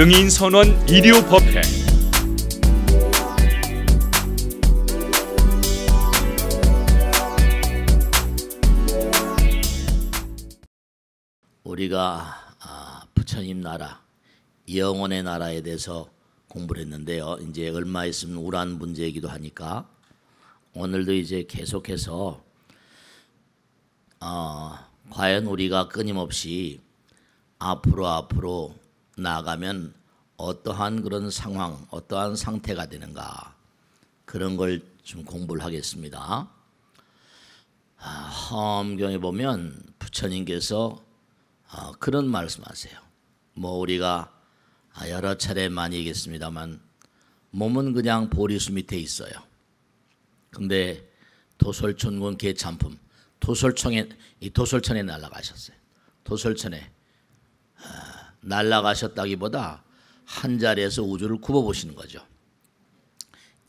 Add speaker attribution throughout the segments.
Speaker 1: 능인선원 일요법회.
Speaker 2: 우리가 부처님 나라, 영혼의 나라에 대해서 공부를 했는데요. 이제 얼마 있으면 우란 문제이기도 하니까 오늘도 이제 계속해서 과연 우리가 끊임없이 앞으로 나아가면 어떠한 그런 상황, 어떠한 상태가 되는가, 그런 걸 좀 공부를 하겠습니다. 화엄경에 보면 부처님께서 그런 말씀하세요. 뭐 우리가 여러 차례 많이 얘기했습니다만 몸은 그냥 보리수 밑에 있어요. 근데 도솔천군 개참품, 도솔천에 날아가셨어요. 도솔천에 날아가셨다기보다 한 자리에서 우주를 굽어보시는 거죠.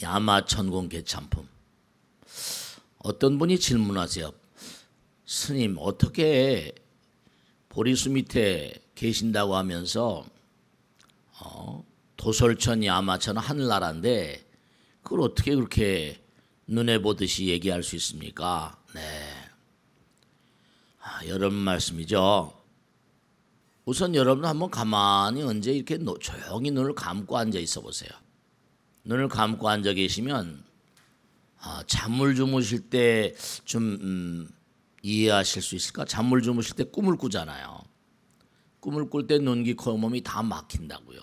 Speaker 2: 야마천군 개참품. 어떤 분이 질문하세요. 스님, 어떻게 보리수 밑에 계신다고 하면서 도솔천, 야마천 하늘나라인데 그걸 어떻게 그렇게 눈에 보듯이 얘기할 수 있습니까? 네, 여러분 말씀이죠. 우선 여러분 한번 가만히 언제 이렇게 조용히 눈을 감고 앉아 있어 보세요. 눈을 감고 앉아 계시면 잠을 주무실 때 좀 이해하실 수 있을까? 잠을 주무실 때 꿈을 꾸잖아요. 꿈을 꿀 때 눈, 귀, 코, 몸이 다 막힌다고요.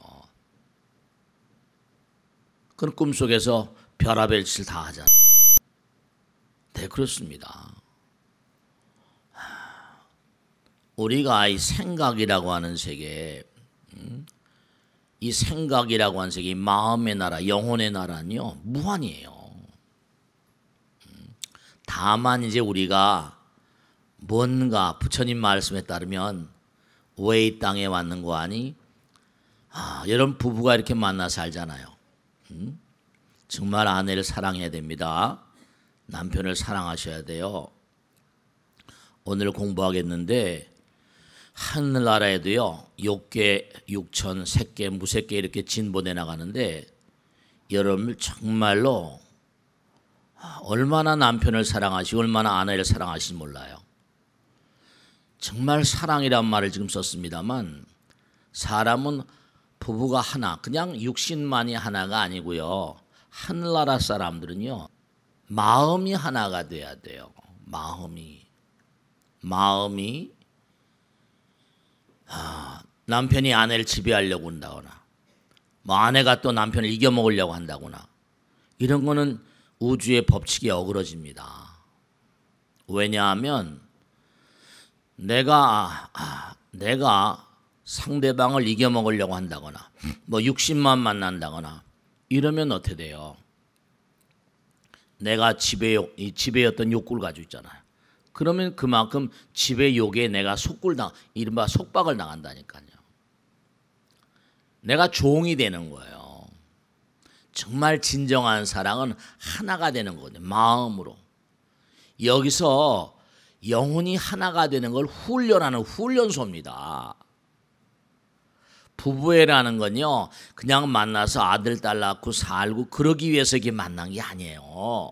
Speaker 2: 그럼 꿈속에서 별하별 짓을 다 하잖아요. 네, 그렇습니다. 우리가 이 생각이라고 하는 세계, 이 생각이라고 하는 세계, 마음의 나라, 영혼의 나라는요, 무한이에요. 다만 이제 우리가 뭔가 부처님 말씀에 따르면 왜 이 땅에 왔는 거 아니? 여러분 부부가 이렇게 만나 살잖아요. 정말 아내를 사랑해야 됩니다. 남편을 사랑하셔야 돼요. 오늘 공부하겠는데 하늘나라에도요, 욕계, 육천, 색계, 무색계 이렇게 진보돼 나가는데 여러분 정말로 얼마나 남편을 사랑하시고 얼마나 아내를 사랑하시는지 몰라요. 정말 사랑이란 말을 지금 썼습니다만 사람은 부부가 하나, 그냥 육신만이 하나가 아니고요. 하늘나라 사람들은요, 마음이 하나가 돼야 돼요. 마음이 남편이 아내를 지배하려고 한다거나 뭐 아내가 또 남편을 이겨먹으려고 한다거나 이런 거는 우주의 법칙이 어그러집니다. 왜냐하면 내가 상대방을 이겨먹으려고 한다거나 뭐 육신만 만난다거나 이러면 어떻게 돼요? 내가 지배였던 욕구를 가지고 있잖아요. 그러면 그만큼 지배욕에 내가 이른바 속박을 당한다니까요. 내가 종이 되는 거예요. 정말 진정한 사랑은 하나가 되는 거거든요. 마음으로. 여기서 영혼이 하나가 되는 걸 훈련하는 훈련소입니다. 부부애라는 건요, 그냥 만나서 아들, 딸 낳고 살고 그러기 위해서 이렇게 만난 게 아니에요.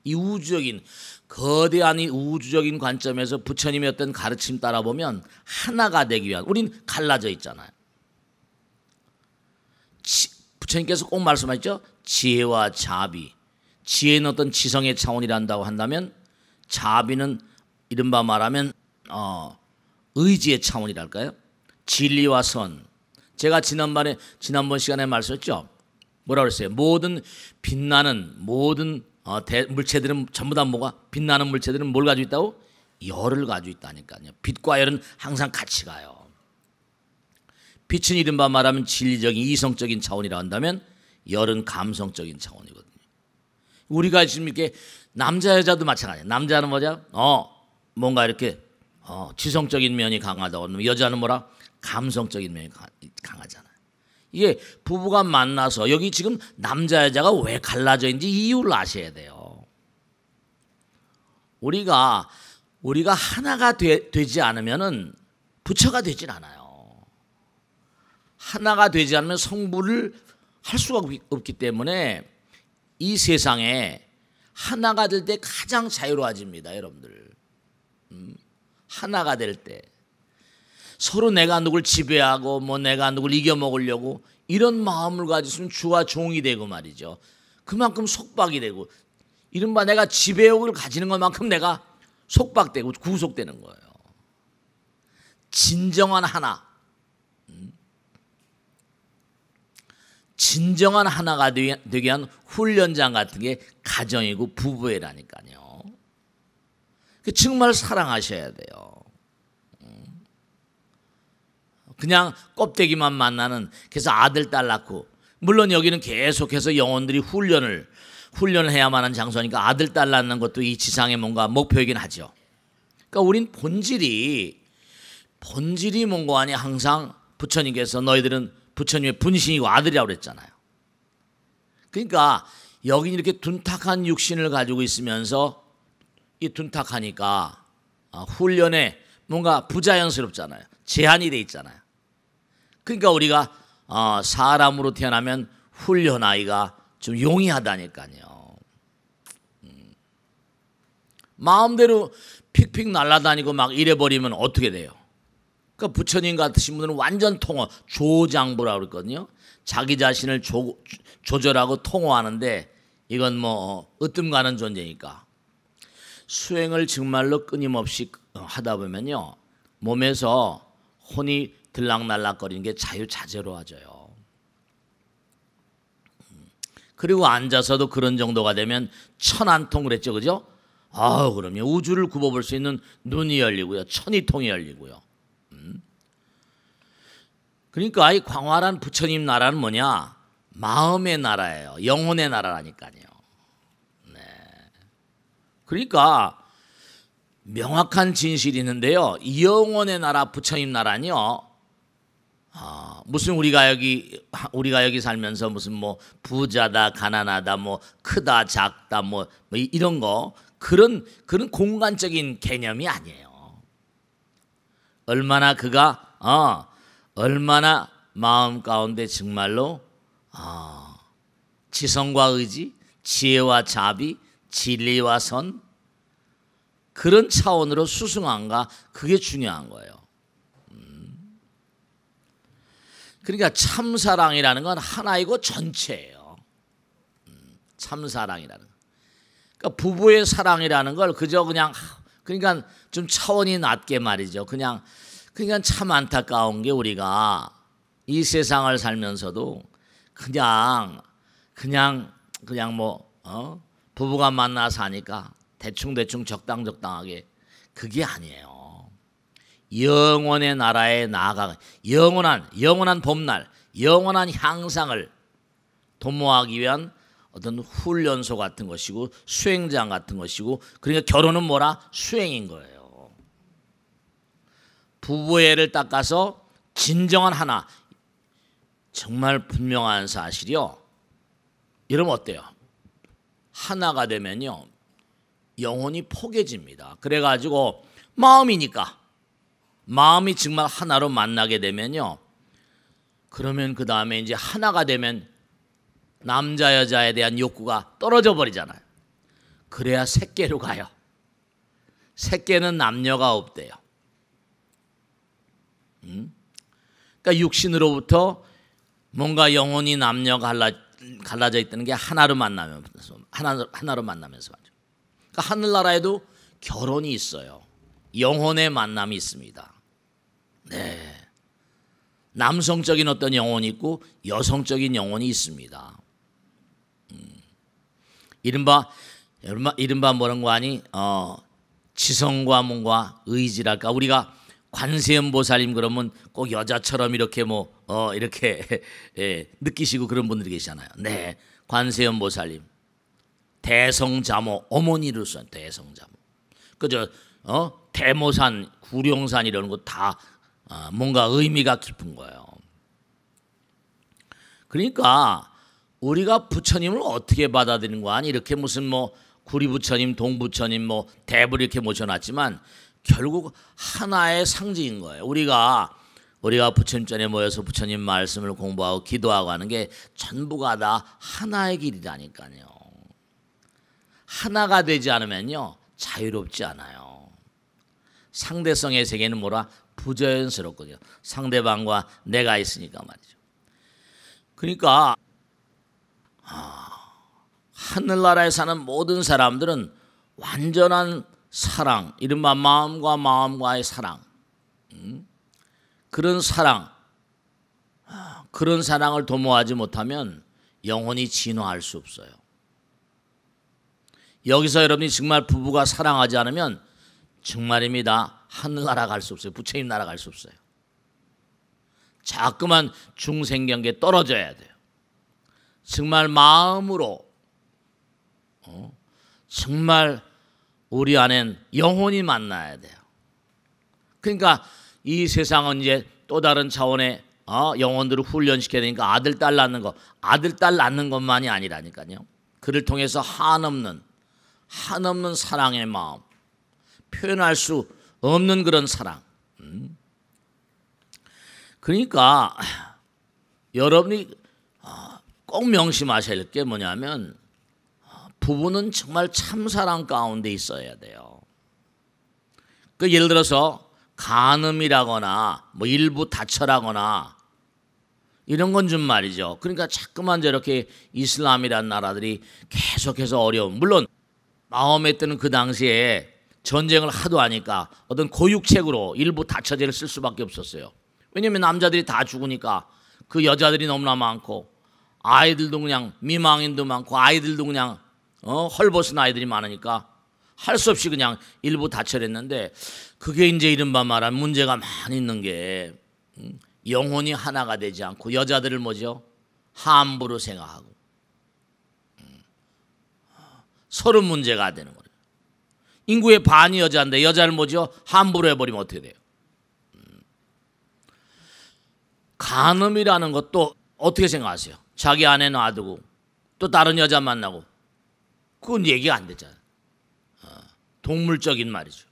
Speaker 2: 이 우주적인, 거대한 이 우주적인 관점에서 부처님의 어떤 가르침 따라 보면 하나가 되기 위한, 우린 갈라져 있잖아요. 부처님께서 꼭 말씀하셨죠. 지혜와 자비. 지혜는 어떤 지성의 차원이란다고 한다면 자비는 이른바 말하면 의지의 차원이랄까요. 진리와 선. 제가 지난번 시간에 말씀했죠. 뭐라고 그랬어요? 모든 빛나는 모든 물체들은 전부 다 뭐가? 빛나는 물체들은 뭘 가지고 있다고? 열을 가지고 있다니까요. 빛과 열은 항상 같이 가요. 빛은 이른바 말하면 진리적인 이성적인 차원이라 한다면 열은 감성적인 차원이거든요. 우리가 지금 이렇게 남자 여자도 마찬가지예요. 남자는 뭐죠? 뭔가 이렇게 지성적인 면이 강하다고, 여자는 뭐라? 감성적인 면이 강하잖아요. 이게 부부가 만나서 여기 지금 남자 여자가 왜 갈라져 있는지 이유를 아셔야 돼요. 우리가 하나가 되지 않으면은 부처가 되질 않아요. 하나가 되지 않으면 성불을 할 수가 없기 때문에 이 세상에 하나가 될 때 가장 자유로워집니다, 여러분들. 하나가 될 때 서로 내가 누굴 지배하고 뭐 내가 누굴 이겨먹으려고 이런 마음을 가지면 주와 종이 되고 말이죠. 그만큼 속박이 되고 이른바 내가 지배욕을 가지는 것만큼 내가 속박되고 구속되는 거예요. 진정한 하나, 진정한 하나가 되게 한 훈련장 같은 게 가정이고 부부애라니까요. 정말 사랑하셔야 돼요. 그냥 껍데기만 만나는, 그래서 아들 딸 낳고, 물론 여기는 계속해서 영혼들이 훈련을 해야만 하는 장소니까 아들 딸 낳는 것도 이 지상의 뭔가 목표이긴 하죠. 그러니까 우린 본질이 뭔고 하니 항상 부처님께서 너희들은 부처님의 분신이고 아들이라고 그랬잖아요. 그러니까 여기 이렇게 둔탁한 육신을 가지고 있으면서 이 둔탁하니까 훈련에 뭔가 부자연스럽잖아요. 제한이 돼 있잖아요. 그러니까 우리가 사람으로 태어나면 훈련하기가 좀 용이하다니까요. 마음대로 픽픽 날아다니고 막 이래버리면 어떻게 돼요? 그러니까 부처님 같으신 분들은 완전 통호, 조장부라고 그랬거든요. 자기 자신을 조절하고 통호하는데 이건 뭐 으뜸 가는 존재니까 수행을 정말로 끊임없이 하다 보면요, 몸에서 혼이 들락날락거리는 게 자유자재로워져요. 그리고 앉아서도 그런 정도가 되면 천안통 그랬죠, 그죠? 그럼요. 우주를 굽어볼 수 있는 눈이 열리고요, 천이통이 열리고요. 그러니까 이 광활한 부처님 나라는 뭐냐? 마음의 나라예요. 영혼의 나라라니까요. 네. 그러니까 명확한 진실이 있는데요. 영혼의 나라 부처님 나라는요. 무슨 우리가 여기 살면서 무슨 뭐 부자다 가난하다 뭐 크다 작다 뭐 이런 거 그런 공간적인 개념이 아니에요. 얼마나 마음 가운데 정말로 지성과 의지, 지혜와 자비, 진리와 선 그런 차원으로 수승한가, 그게 중요한 거예요. 그러니까 참사랑이라는 건 하나이고 전체예요. 참사랑이라는 건. 그러니까 부부의 사랑이라는 걸 그러니까 좀 차원이 낮게 말이죠. 그냥 참 안타까운 게 우리가 이 세상을 살면서도 그냥 뭐 부부가 만나 사니까 대충 적당하게, 그게 아니에요. 영원의 나라에 나아가 영원한 봄날, 영원한 향상을 도모하기 위한 어떤 훈련소 같은 것이고 수행장 같은 것이고, 그러니까 결혼은 뭐라? 수행인 거예요. 부부애를 닦아서 진정한 하나, 정말 분명한 사실이요. 여러분 어때요? 하나가 되면요, 영혼이 포개집니다. 그래가지고 마음이 정말 하나로 만나게 되면요, 그러면 그 다음에 이제 하나가 되면 남자 여자에 대한 욕구가 떨어져 버리잖아요. 그래야 색계로 가요. 색계는 남녀가 없대요. 그러니까 육신으로부터 뭔가 영혼이 남녀가 갈라져 있다는 게 하나로 만나면서 말이죠. 그러니까 하늘나라에도 결혼이 있어요. 영혼의 만남이 있습니다. 네, 남성적인 어떤 영혼이 있고 여성적인 영혼이 있습니다. 이른바 뭐라는 거 아니? 지성과 뭔가 의지랄까. 우리가 관세음보살님 그러면 꼭 여자처럼 이렇게 이렇게 느끼시고 그런 분들이 계시잖아요. 네, 관세음보살님, 대성자모, 어머니로서 대성자모. 그저 대모산, 구룡산 이런 거 다 뭔가 의미가 깊은 거예요. 그러니까 우리가 부처님을 어떻게 받아들이는 거 아니? 이렇게 무슨 구리부처님, 동부처님, 대부 이렇게 모셔놨지만 결국 하나의 상징인 거예요. 우리가 우리가 부처님 전에 모여서 부처님 말씀을 공부하고 기도하고 하는 게 전부가 다 하나의 길이라니까요. 하나가 되지 않으면요 자유롭지 않아요. 상대성의 세계는 뭐라? 부자연스럽거든요. 상대방과 내가 있으니까 말이죠. 그러니까 하늘나라에 사는 모든 사람들은 완전한 사랑, 이른바 마음과 마음과의 사랑, 그런 사랑을 도모하지 못하면 영원히 진화할 수 없어요. 여기서 여러분이 정말 부부가 사랑하지 않으면 정말입니다. 하늘나라 갈 수 없어요. 부처님 나라 갈 수 없어요. 자꾸만 중생경계에 떨어져야 돼요. 정말 마음으로 정말 우리 안엔 영혼이 만나야 돼요. 그러니까 이 세상은 이제 또 다른 차원의 영혼들을 훈련시켜야 되니까 아들, 딸 낳는 거, 아들, 딸 낳는 것만이 아니라니까요. 그를 통해서 한없는 사랑의 마음, 표현할 수 없는 그런 사랑. 그러니까 여러분이 꼭 명심하셔야 할 게 뭐냐면 부부는 정말 참사랑 가운데 있어야 돼요. 그 예를 들어서 간음이라거나 뭐 일부 다처라거나 이런 건 좀 말이죠. 그러니까 자꾸만 저렇게 이슬람이라는 나라들이 계속해서 어려움. 물론 마음에 드는 그 당시에 전쟁을 하도 하니까 어떤 고육책으로 일부 다처제를 쓸 수밖에 없었어요. 왜냐하면 남자들이 다 죽으니까 그 여자들이 너무나 많고 아이들도 그냥 미망인도 많고 아이들도 그냥 헐벗은 아이들이 많으니까 할 수 없이 그냥 일부 다처를 했는데 그게 이제 이른바 말하는 문제가 많이 있는 게 영혼이 하나가 되지 않고 여자들을 뭐죠? 함부로 생각하고 서로 문제가 되는 거예요. 인구의 반이 여자인데 여자를 뭐죠? 함부로 해버리면 어떻게 돼요? 간음이라는 것도 어떻게 생각하세요? 자기 아내 놔두고 또 다른 여자 만나고 그건 얘기가 안 되잖아요. 동물적인 말이죠.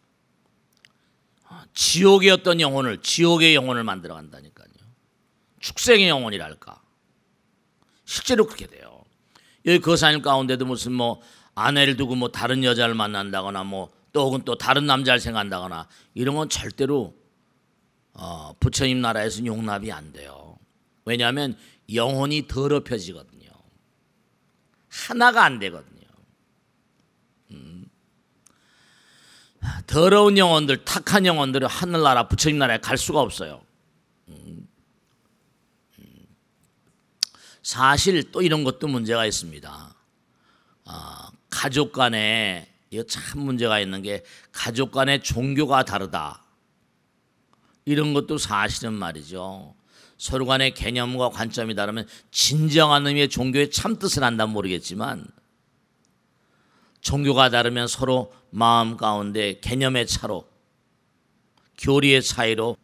Speaker 2: 지옥의 어떤 영혼을 지옥의 영혼을 만들어 간다니까요. 축생의 영혼이랄까. 실제로 그렇게 돼요. 여기 거사님 가운데도 무슨 뭐 아내를 두고 뭐 다른 여자를 만난다거나 뭐 또 혹은 또 다른 남자를 생각한다거나 이런 건 절대로 부처님 나라에서는 용납이 안 돼요. 왜냐하면 영혼이 더럽혀지거든요. 하나가 안 되거든요. 더러운 영혼들, 탁한 영혼들은 하늘나라 부처님 나라에 갈 수가 없어요. 사실 또 이런 것도 문제가 있습니다. 가족 간에 이거 참 문제가 있는 게 가족 간의 종교가 다르다. 이런 것도 사실은 말이죠. 서로 간의 개념과 관점이 다르면 진정한 의미의 종교의 참뜻을 안다면 모르겠지만 종교가 다르면 서로 마음 가운데 개념의 차로 교리의 차이로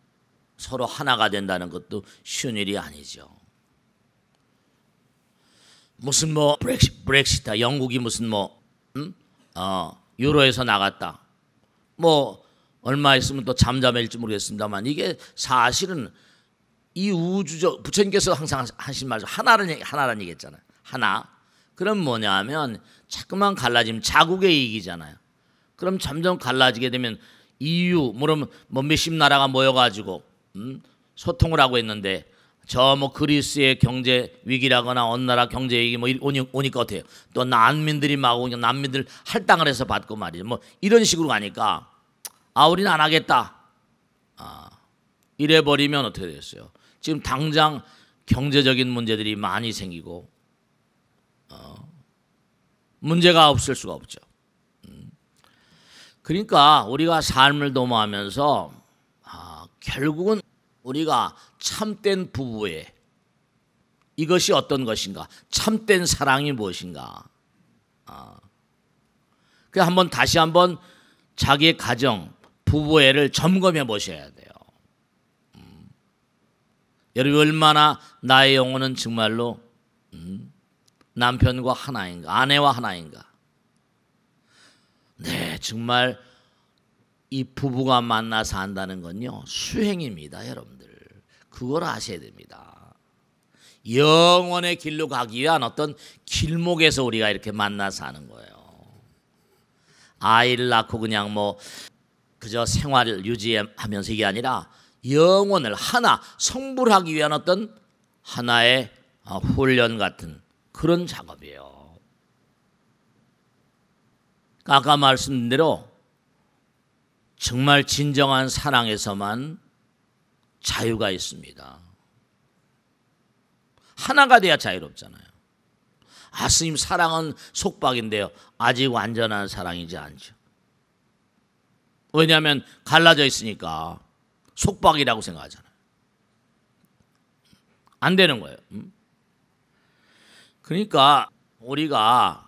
Speaker 2: 서로 하나가 된다는 것도 쉬운 일이 아니죠. 무슨 뭐 브렉시트 영국이 무슨 뭐 유로에서 나갔다. 뭐 얼마 있으면 또 잠잠해질지 모르겠습니다만 이게 사실은 이 우주적 부처님께서 항상 하신 말 하나라는 얘기했잖아요. 하나. 그럼 뭐냐면 자꾸만 갈라지면 자국의 이익이잖아요. 그럼 점점 갈라지게 되면 EU 뭐 몇십 나라가 모여가지고 소통을 하고 있는데 저 뭐 그리스의 경제 위기라거나 어느 나라 경제 위기 뭐 오니까 어때요? 또 난민들이 막 오니까 난민들 할당을 해서 받고 말이죠. 뭐 이런 식으로 가니까 우리는 안 하겠다. 이래 버리면 어떻게 되겠어요? 지금 당장 경제적인 문제들이 많이 생기고 문제가 없을 수가 없죠. 그러니까 우리가 삶을 도모하면서 결국은 우리가 참된 부부의 이것이 어떤 것인가, 참된 사랑이 무엇인가. 그 다시 한번 자기의 가정, 부부애를 점검해 보셔야 돼요. 여러분 얼마나 나의 영혼은 정말로 남편과 하나인가, 아내와 하나인가. 네, 정말 이 부부가 만나서 한다는 건요 수행입니다, 여러분들. 그걸 아셔야 됩니다. 영원의 길로 가기 위한 어떤 길목에서 우리가 이렇게 만나 사는 거예요. 아이를 낳고 그냥 뭐 그저 생활을 유지하면서 이게 아니라 영혼을 하나 성불하기 위한 어떤 하나의 훈련 같은 그런 작업이에요. 아까 말씀드린 대로 정말 진정한 사랑에서만 자유가 있습니다. 하나가 돼야 자유롭잖아요. 스님 사랑은 속박인데요. 아직 완전한 사랑이지 않죠. 왜냐하면 갈라져 있으니까 속박이라고 생각하잖아요. 안 되는 거예요. 그러니까 우리가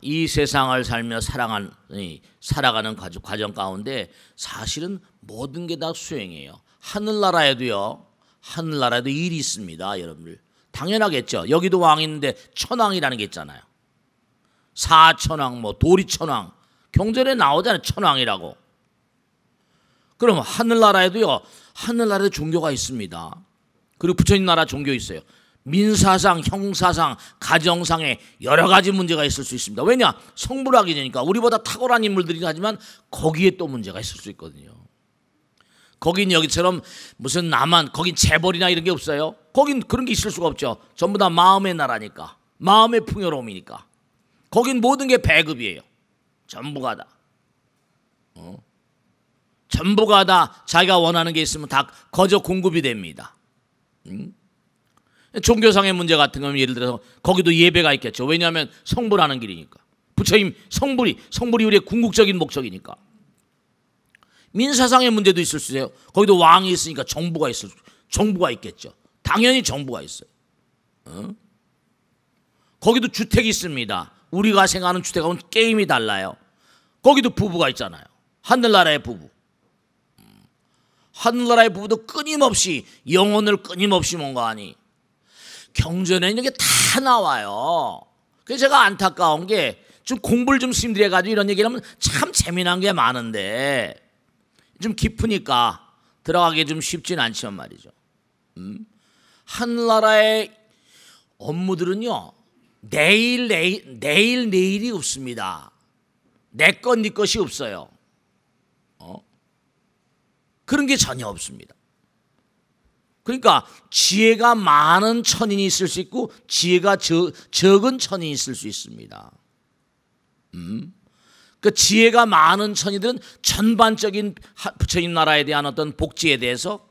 Speaker 2: 이 세상을 살며 살아가는 과정 가운데 사실은 모든 게 다 수행이에요. 하늘나라에도 일이 있습니다, 여러분들. 당연하겠죠. 여기도 왕이 있는데 천왕이라는 게 있잖아요. 사천왕, 뭐 도리천왕, 경전에 나오잖아요. 천왕이라고. 그럼 하늘나라에도 종교가 있습니다. 그리고 부처님 나라 종교 있어요. 민사상, 형사상, 가정상에 여러 가지 문제가 있을 수 있습니다. 왜냐? 성불학이니까 우리보다 탁월한 인물들이긴 하지만 거기에 또 문제가 있을 수 있거든요. 거긴 여기처럼 무슨 거긴 재벌이나 이런 게 없어요. 거긴 그런 게 있을 수가 없죠. 전부 다 마음의 나라니까. 마음의 풍요로움이니까. 거긴 모든 게 배급이에요. 전부가 다. 전부가 다 자기가 원하는 게 있으면 다 거저 공급이 됩니다. 종교상의 문제 같은 거면 예를 들어서 거기도 예배가 있겠죠. 왜냐하면 성불하는 길이니까. 부처님 성불이 우리의 궁극적인 목적이니까. 민사상의 문제도 있을 수 있어요. 거기도 왕이 있으니까 정부가 있겠죠. 당연히 정부가 있어요. 거기도 주택이 있습니다. 우리가 생각하는 주택하고는 게임이 달라요. 거기도 부부가 있잖아요. 하늘나라의 부부. 하늘나라의 부부도 끊임없이 영혼을 끊임없이 뭔가 하니 경전에 있는 게 다 나와요. 그래서 제가 안타까운 게 좀 공부를 좀 심들여 가지고 이런 얘기를 하면 참 재미난 게 많은데 좀 깊으니까 들어가기 좀 쉽진 않지만 말이죠. 하늘나라의 업무들은요 내일이 없습니다. 내 것 네 것이 없어요. 그런 게 전혀 없습니다. 그러니까 지혜가 많은 천인이 있을 수 있고 지혜가 적은 천인이 있을 수 있습니다. 그 지혜가 많은 천이들은 전반적인 부처님 나라에 대한 어떤 복지에 대해서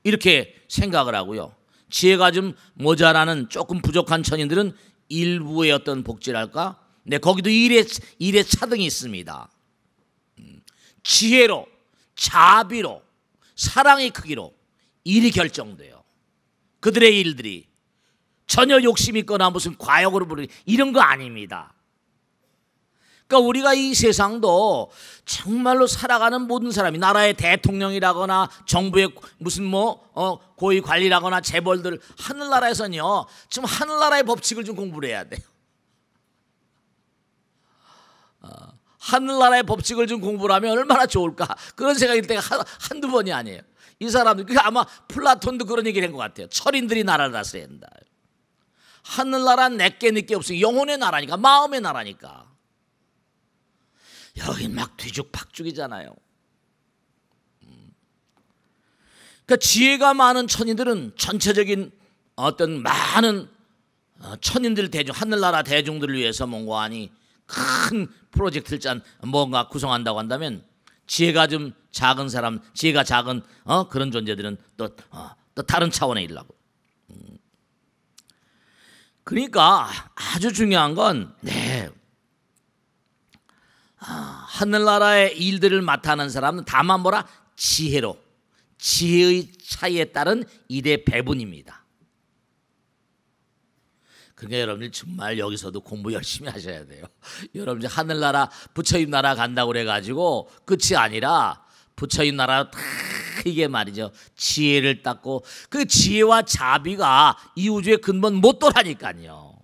Speaker 2: 이렇게 생각을 하고요. 지혜가 좀 모자라는 조금 부족한 천인들은 일부의 어떤 복지랄까? 네, 거기도 일의 차등이 있습니다. 지혜로, 자비로, 사랑의 크기로 일이 결정돼요. 그들의 일들이 전혀 욕심 있거나 무슨 과욕으로 부르는 이런 거 아닙니다. 그러니까 우리가 이 세상도 정말로 살아가는 모든 사람이 나라의 대통령이라거나 정부의 무슨 고위 관리라거나 재벌들 하늘나라에서는요 지금 하늘나라의 법칙을 좀 공부를 해야 돼요. 하늘나라의 법칙을 좀 공부를 하면 얼마나 좋을까 그런 생각일 때가 한두 번이 아니에요. 이 사람들 아마 플라톤도 그런 얘기를 한 것 같아요. 철인들이 나라를 다스려야 한다. 하늘나라는 내게 내게 없으니 영혼의 나라니까 마음의 나라니까. 여긴 막 뒤죽박죽이잖아요. 그러니까 지혜가 많은 천인들은 전체적인 어떤 많은 천인들 대중 하늘나라 대중들을 위해서 뭔가 하니 큰 프로젝트를 뭔가 구성한다고 한다면 지혜가 좀 작은 사람, 지혜가 작은 그런 존재들은 또 다른 차원의 일을 하고. 그러니까 아주 중요한 건 하늘나라의 일들을 맡아 하는 사람은 다만 뭐라 지혜로 지혜의 차이에 따른 일의 배분입니다. 그러니까 여러분들 정말 여기서도 공부 열심히 하셔야 돼요. 여러분들 하늘나라 부처님 나라 간다고 그래가지고 끝이 아니라 부처님 나라 다 이게 말이죠. 지혜를 닦고 그 지혜와 자비가 이 우주의 근본 못도라니까요.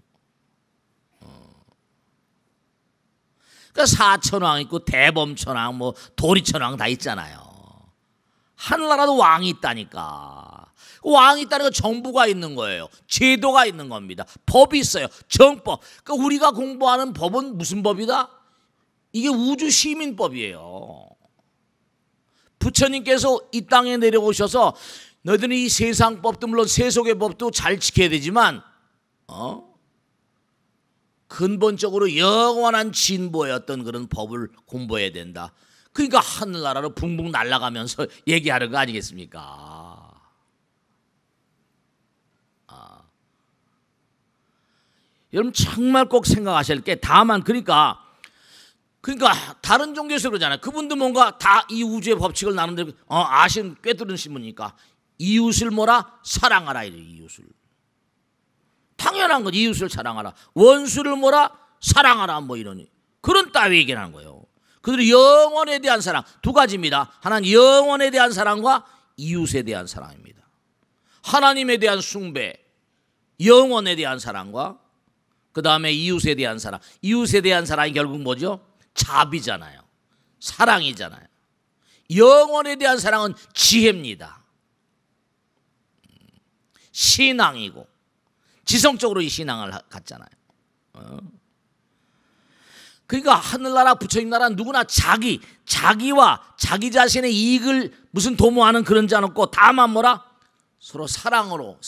Speaker 2: 그러니까 사천왕 있고 대범천왕 뭐 도리천왕 다 있잖아요. 하늘나라도 왕이 있다니까. 왕이 있다는 건 정부가 있는 거예요. 제도가 있는 겁니다. 법이 있어요. 정법. 그러니까 우리가 공부하는 법은 무슨 법이다? 이게 우주 시민법이에요. 부처님께서 이 땅에 내려오셔서 너희들은 이 세상 법도 물론 세속의 법도 잘 지켜야 되지만 근본적으로 영원한 진보의 어떤 그런 법을 공부해야 된다. 그러니까 하늘나라로 붕붕 날아가면서 얘기하는 거 아니겠습니까? 여러분 정말 꼭 생각하실 게 다만 그러니까 다른 종교에서 그러잖아요. 그분도 뭔가 다 이 우주의 법칙을 나름대로 아시는 꿰뚫으신 분이니까 이웃을 뭐라? 사랑하라 이래. 이웃을. 당연한 거지. 이웃을 사랑하라. 원수를 뭐라? 사랑하라 뭐 이러니. 그런 따위 얘기를 하는 거예요. 그들이 영혼에 대한 사랑 두 가지입니다. 하나는 영혼에 대한 사랑과 이웃에 대한 사랑입니다. 하나님에 대한 숭배, 영혼에 대한 사랑과 그 다음에 이웃에 대한 사랑. 이웃에 대한 사랑이 결국 뭐죠? 자비잖아요. 사랑이잖아요. 영혼에 대한 사랑은 지혜입니다. 신앙이고 지성적으로 이 신앙을 갖잖아요. 그러니까 하늘나라 부처님 나라는 누구나 자기와 자기 자신의 이익을 무슨 도모하는 그런 자 없고 다만 뭐라? 서로 사랑으로.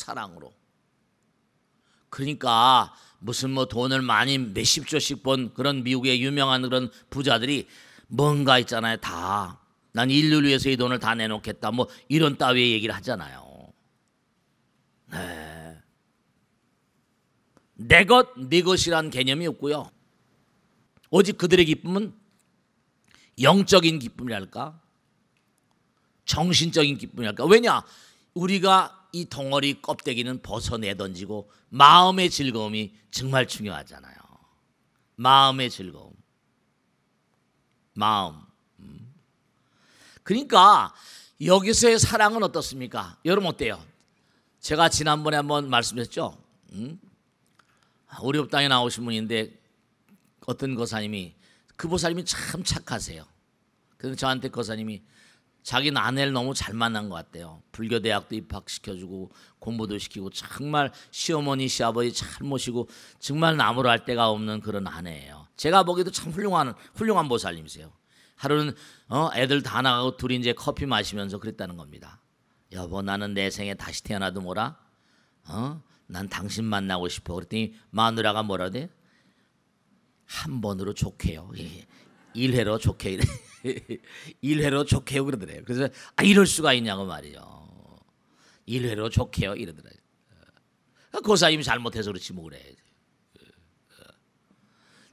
Speaker 2: 그러니까 무슨 뭐 돈을 많이 몇십 조씩 번 그런 미국의 유명한 그런 부자들이 뭔가 있잖아요. 다 난 인류를 위해서 이 돈을 다 내놓겠다 뭐 이런 따위의 얘기를 하잖아요. 네. 내 것이란 개념이 없고요. 오직 그들의 기쁨은 영적인 기쁨이랄까? 정신적인 기쁨이랄까? 왜냐? 우리가 이 덩어리 껍데기는 벗어내 던지고 마음의 즐거움이 정말 중요하잖아요. 마음의 즐거움. 마음. 그러니까 여기서의 사랑은 어떻습니까? 여러분 어때요? 제가 지난번에 한번 말씀드렸죠. 우리 법당에 나오신 분인데 어떤 거사님이 그 보살님이 참 착하세요. 그래서 저한테 거사님이 자기는 아내를 너무 잘 만난 것 같대요. 불교대학도 입학시켜주고 공부도 시키고 정말 시어머니 시아버지 잘 모시고 정말 나무랄 데가 없는 그런 아내예요. 제가 보기에도 참 훌륭한 보살님이세요. 하루는 애들 다 나가고 둘이 이제 커피 마시면서 그랬다는 겁니다. 여보 나는 내 생에 다시 태어나도 뭐라? 난 당신 만나고 싶어. 그랬더니 마누라가 뭐라 돼? 한 번으로 좋게요. 1회로 좋게. 1회로 좋게요 그러더래요. 그래서 이럴 수가 있냐고 말이죠. 1회로 좋게요 이러더래요. 고사님이 잘못해서 그렇지 뭐 그래.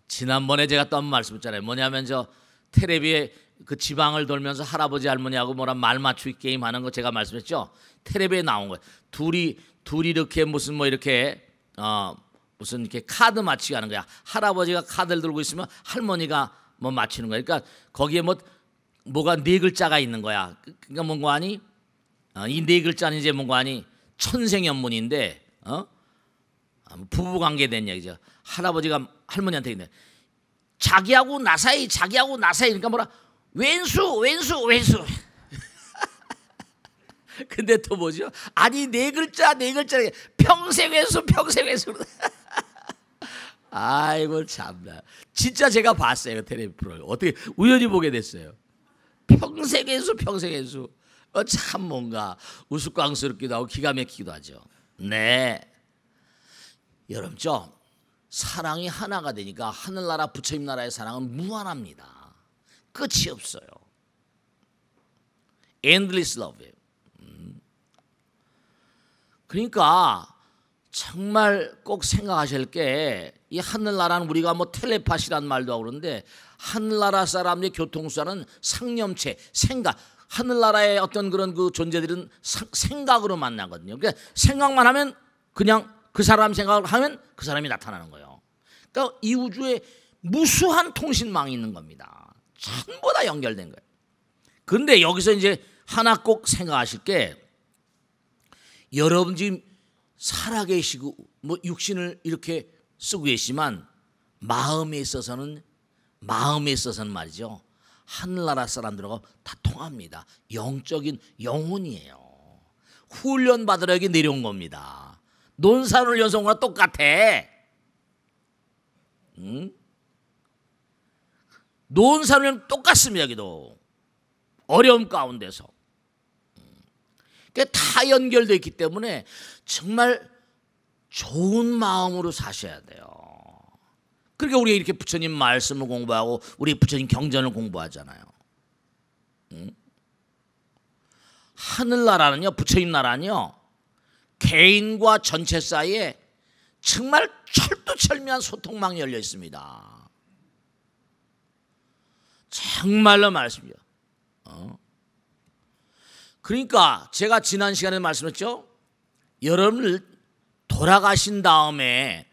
Speaker 2: 지난번에 제가 또 한 번 말씀했잖아요. 뭐냐면 저 텔레비에 그 지방을 돌면서 할아버지 할머니하고 뭐라 말 맞추기 게임 하는 거 제가 말씀했죠. 텔레비에 나온 거예요. 둘이 이렇게 무슨 뭐 이렇게 무슨 이렇게 카드 맞추기 하는 거야. 할아버지가 카드를 들고 있으면 할머니가 뭐 맞추는 거야. 그러니까 거기에 뭐가 네 글자가 있는 거야. 그러니까 뭔가 아니 이 네 글자는 이제 뭔가 아니 천생연분인데 부부 관계 된 얘기죠. 할아버지가 할머니한테 있네. 자기하고 나 사이 그러니까 뭐라 왼수 근데 또 뭐죠? 아니 네 글자 평생 왼수 아이고 참나. 진짜 제가 봤어요 텔레비 프로를. 어떻게 우연히 보게 됐어요. 평생 왼수 참 뭔가 우스꽝스럽기도 하고 기가 막히기도 하죠. 네. 여러분 좀 사랑이 하나가 되니까 하늘나라 부처님 나라의 사랑은 무한합니다. 끝이 없어요. endless love예요. 그러니까 정말 꼭 생각하실 게 이 하늘나라는 우리가 뭐 텔레파시란 말도 하고 그러는데 하늘나라 사람의 교통수단은 상념체, 생각. 하늘나라의 어떤 그런 그 존재들은 생각으로 만나거든요. 그러니까 생각만 하면 그냥 그 사람 생각을 하면 그 사람이 나타나는 거예요. 그러니까 이 우주에 무수한 통신망이 있는 겁니다. 전부 다 연결된 거예요. 그런데 여기서 이제 하나 꼭 생각하실 게 여러분 지금 살아계시고 뭐 육신을 이렇게 쓰고 계시지만 마음에 있어서는 말이죠. 하늘나라 사람들하고 다 통합니다. 영적인 영혼이에요. 훈련 받으러 여기 내려온 겁니다. 논산훈련소와 똑같아. 응? 논산훈련 똑같습니다. 여기도 어려움 가운데서 다 연결되어 있기 때문에 정말 좋은 마음으로 사셔야 돼요. 그러니까 우리가 이렇게 부처님 말씀을 공부하고 우리 부처님 경전을 공부하잖아요. 응? 하늘나라는요, 부처님 나라는요, 개인과 전체 사이에 정말 철두철미한 소통망이 열려 있습니다. 정말로 말씀이요. 그러니까 제가 지난 시간에 말씀했죠. 여러분을 돌아가신 다음에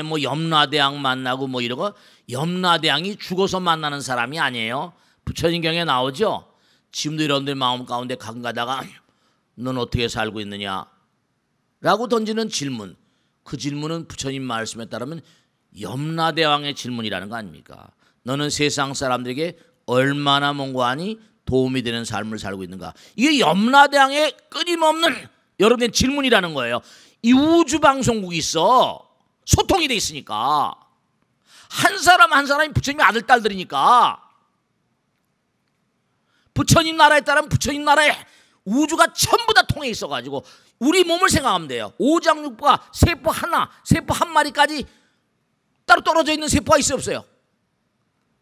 Speaker 2: 뭐 염라대왕 만나고 뭐 이러고, 염라대왕이 죽어서 만나는 사람이 아니에요. 부처님 경에 나오죠. 지금도 여러분들 마음 가운데 가끔 가다가 넌 어떻게 살고 있느냐 라고 던지는 질문, 그 질문은 부처님 말씀에 따르면 염라대왕의 질문이라는 거 아닙니까? 너는 세상 사람들에게 얼마나 뭔가하니 도움이 되는 삶을 살고 있는가? 이게 염라대왕의 끊임없는 여러분의 질문이라는 거예요. 이 우주방송국이 있어. 소통이 돼 있으니까. 한 사람 한 사람이 부처님의 아들 딸들이니까. 부처님 나라에 따르면 부처님 나라에 우주가 전부 다 통해 있어가지고 우리 몸을 생각하면 돼요. 오장육부가 세포 하나, 세포 한 마리까지 따로 떨어져 있는 세포가 있어요, 없어요?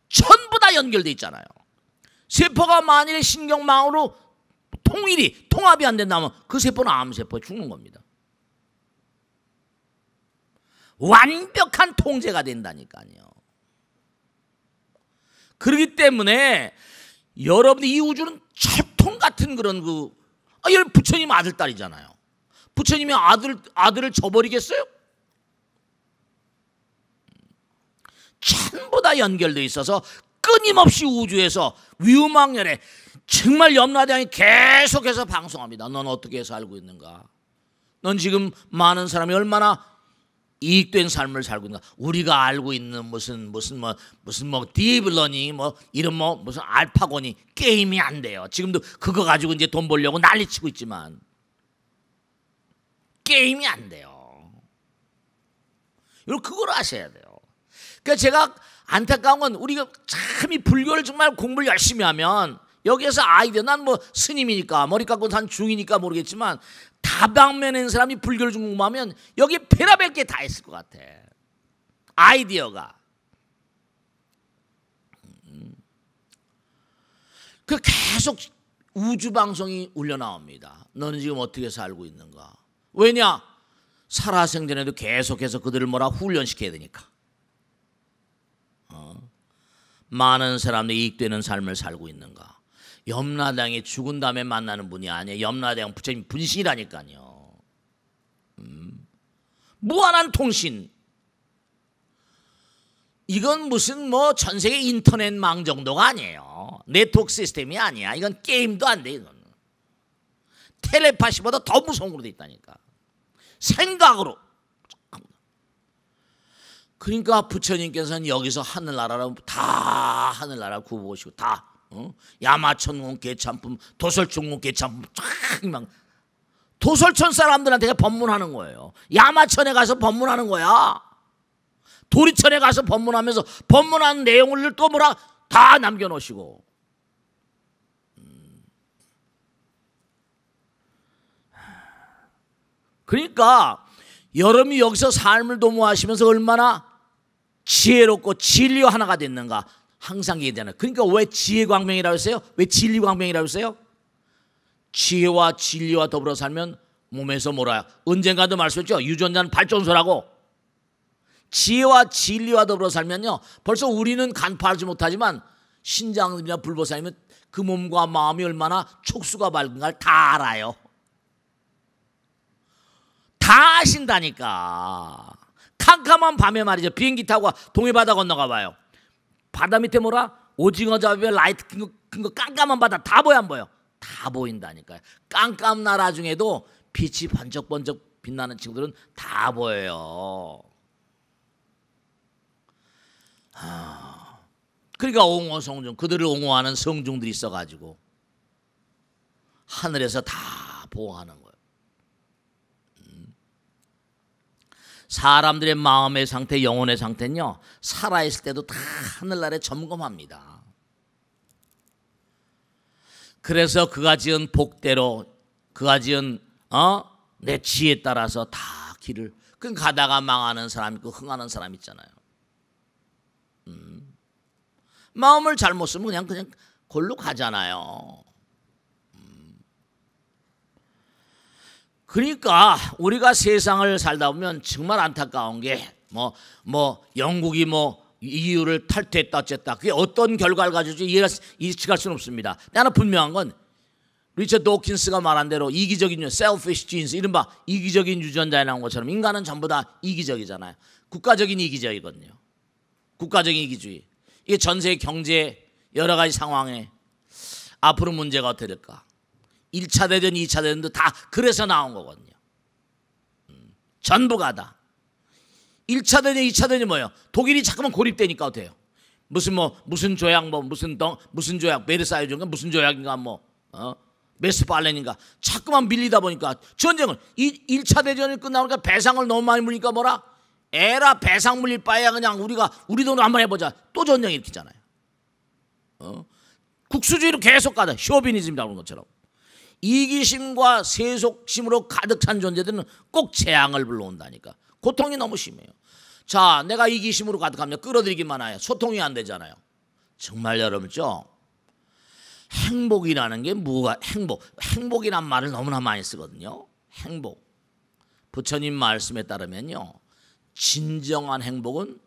Speaker 2: 전부 다 연결돼 있잖아요. 세포가 만일에 신경망으로 통합이 안 된다면 그 세포는 암세포에 죽는 겁니다. 완벽한 통제가 된다니까요. 그렇기 때문에 여러분들 이 우주는 철통 같은 그런 여러분 부처님 아들 딸이잖아요. 부처님이 아들을 저버리겠어요? 전부 다 연결돼 있어서 끊임없이 우주에서 위우망렬에 정말 염라대왕이 계속해서 방송합니다. 넌 어떻게 살고 있는가? 넌 지금 많은 사람이 얼마나 이익된 삶을 살고 있는가? 우리가 알고 있는 무슨 딥러닝 이런 무슨 알파고니 게임이 안 돼요. 지금도 그거 가지고 이제 돈 벌려고 난리치고 있지만 게임이 안 돼요. 여러분 그걸 아셔야 돼요. 그러니까 제가 안타까운 건 우리가 참 이 불교를 정말 공부를 열심히 하면 여기에서 아이디어, 난 뭐 스님이니까 머리 깎고 산 중이니까 모르겠지만 다방면에 있는 사람이 불교를 좀 공부하면 여기에 별의별 게 다 있을 것 같아. 아이디어가. 그 계속 우주방송이 울려나옵니다. 너는 지금 어떻게 살고 있는가? 왜냐? 살아생전에도 계속해서 그들을 훈련시켜야 되니까. 많은 사람들이 이익되는 삶을 살고 있는가? 염라대왕이 죽은 다음에 만나는 분이 아니에요. 염라대왕 부처님 분신이라니까요. 무한한 통신. 이건 무슨 전 세계 인터넷망 정도가 아니에요. 네트워크 시스템이 아니야. 이건 게임도 안 돼. 이건 텔레파시보다 더 무서운 걸로 돼 있다니까. 생각으로. 그러니까 부처님께서는 여기서 하늘나라를 구보시고 다 야마천공 개참품, 도설천공 개참품 쫙 도설천 사람들한테 법문하는 거예요. 야마천에 가서 법문하는 거야. 도리천에 가서 법문하면서 법문하는 내용을 또 다 남겨놓으시고. 그러니까 여러분이 여기서 삶을 도모하시면서 얼마나 지혜롭고 진리와 하나가 됐는가 항상 얘기하잖아요. 그러니까 왜 지혜광명이라고 했어요? 왜 진리광명이라고 했어요? 지혜와 진리와 더불어 살면 몸에서 언젠가도 말씀했죠. 유전자는 발전소라고. 지혜와 진리와 더불어 살면요, 벌써 우리는 간파하지 못하지만 신장이나 불보살이면 그 몸과 마음이 얼마나 촉수가 밝은가를 다 알아요. 다 아신다니까. 캄캄한 밤에 말이죠. 비행기 타고 동해바다 건너가 봐요. 바다 밑에 오징어 잡이에 라이트 킨 거 깜깜한 바다 다 보여 안 보여? 다 보인다니까요. 깜깜 나라 중에도 빛이 번쩍번쩍 빛나는 친구들은 다 보여요. 그러니까 옹호 성중, 그들을 옹호하는 성중들이 있어가지고 하늘에서 다 보호하는 거예요. 사람들의 마음의 상태, 영혼의 상태는요, 살아있을 때도 다 하늘나라에 점검합니다. 그래서 그가 지은 복대로, 그가 지은 내 지혜에 따라서 다 길을, 그 가다가 망하는 사람 있고 흥하는 사람 있잖아요. 마음을 잘못 쓰면 그냥 골로 가잖아요. 그러니까 우리가 세상을 살다 보면 정말 안타까운 게 영국이 EU를 탈퇴했다 어쨌다, 그게 어떤 결과를 가지고 예측할 수는 없습니다. 하나 분명한 건 리처드 도킨스가 말한 대로 이기적인 selfish genes, 이른바 이기적인 유전자에 나온 것처럼 인간은 전부 다 이기적이잖아요. 국가적인 이기적이거든요. 국가적인 이기주의. 이게 전 세계 경제 여러 가지 상황에 앞으로 문제가 어떻게 될까? 1차 대전, 2차 대전도 다 그래서 나온 거거든요. 전부가 다. 1차 대전, 2차 대전이 뭐예요? 독일이 자꾸만 고립되니까 어때요? 무슨 조약, 무슨 조약, 베르사유 조약, 무슨 조약인가, 메스팔렌인가, 자꾸만 밀리다 보니까 전쟁을, 1차 대전이 끝나니까 배상을 너무 많이 물리니까 뭐라? 에라, 배상 물릴 바에야 그냥 우리 돈으로 한번 해보자. 또 전쟁 일으키잖아요. 국수주의로 계속 가다. 쇼비니즘이라고 하는 것처럼. 이기심과 세속심으로 가득 찬 존재들은 꼭 재앙을 불러온다니까. 고통이 너무 심해요. 자, 내가 이기심으로 가득하면 끌어들이기만 해요. 소통이 안 되잖아요. 정말 여러분죠, 행복이라는 게 뭐가, 행복이란 말을 너무나 많이 쓰거든요. 행복. 부처님 말씀에 따르면요, 진정한 행복은